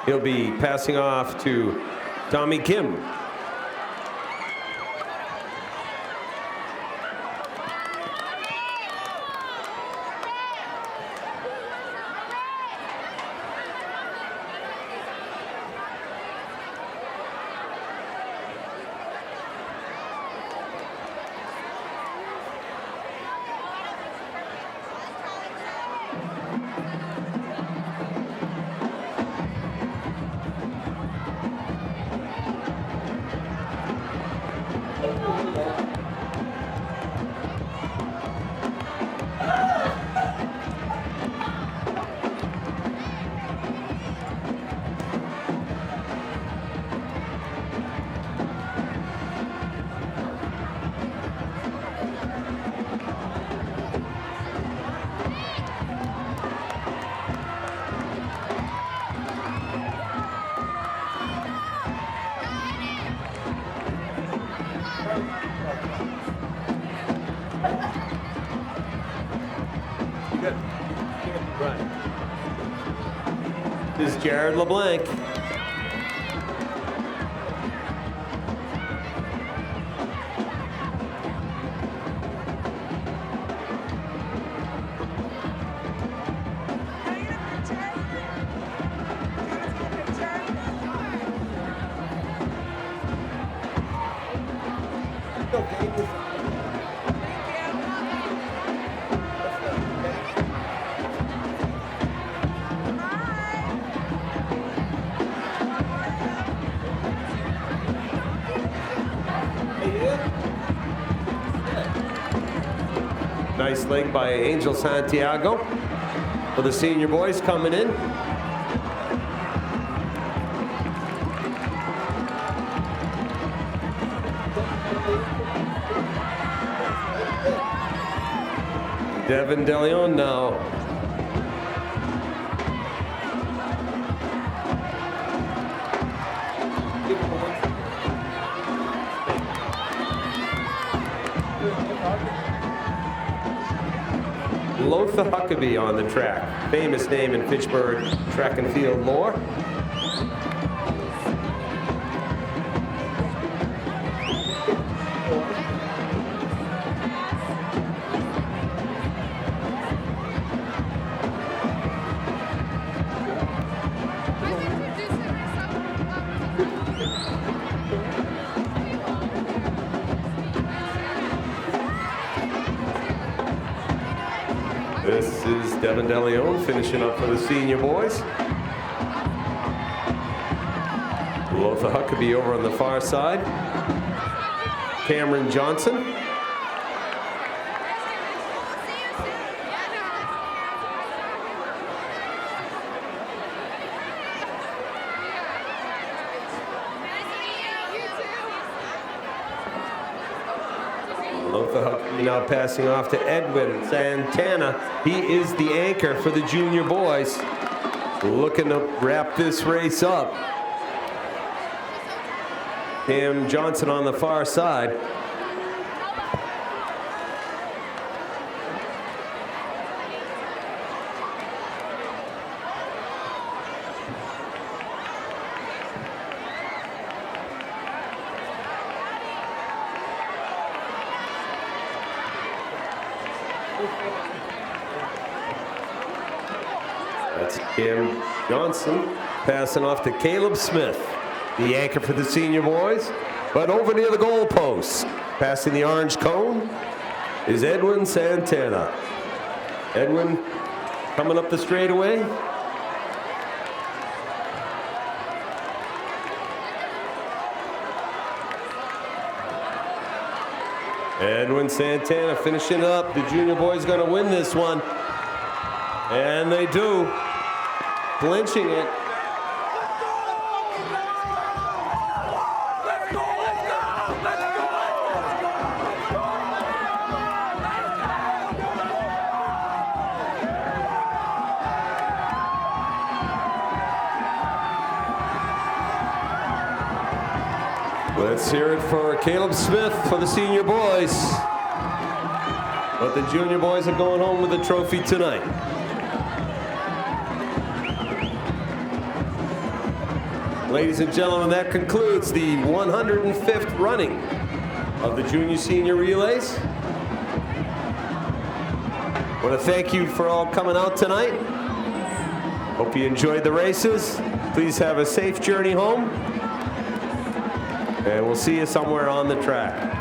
He'll be passing off to Tommy Kim. This is Jared LeBlanc. Nice leg by Angel Santiago for the senior boys coming in. Devin DeLeon now. Lothar Huckabee on the track. Famous name in Fitchburg track and field lore. This is Devin DeLeon finishing up for the senior boys. Lothar Huckabee over on the far side. Cameron Johnson. Lothar Huckabee now passing off to Edwin Santana. He is the anchor for the junior boys. Looking to wrap this race up. Cam Johnson on the far side. That's Cam Johnson passing off to Caleb Smith, the anchor for the senior boys. But over near the goal post, passing the orange cone, is Edwin Santana. Edwin coming up the straightaway. Edwin Santana finishing up. The junior boys going to win this one. And they do. Clinching it. Let's hear it for Caleb Smith for the senior boys. But the junior boys are going home with the trophy tonight. Ladies and gentlemen, that concludes the 105th running of the junior senior relays. I want to thank you for all coming out tonight. Hope you enjoyed the races. Please have a safe journey home. And we'll see you somewhere on the track.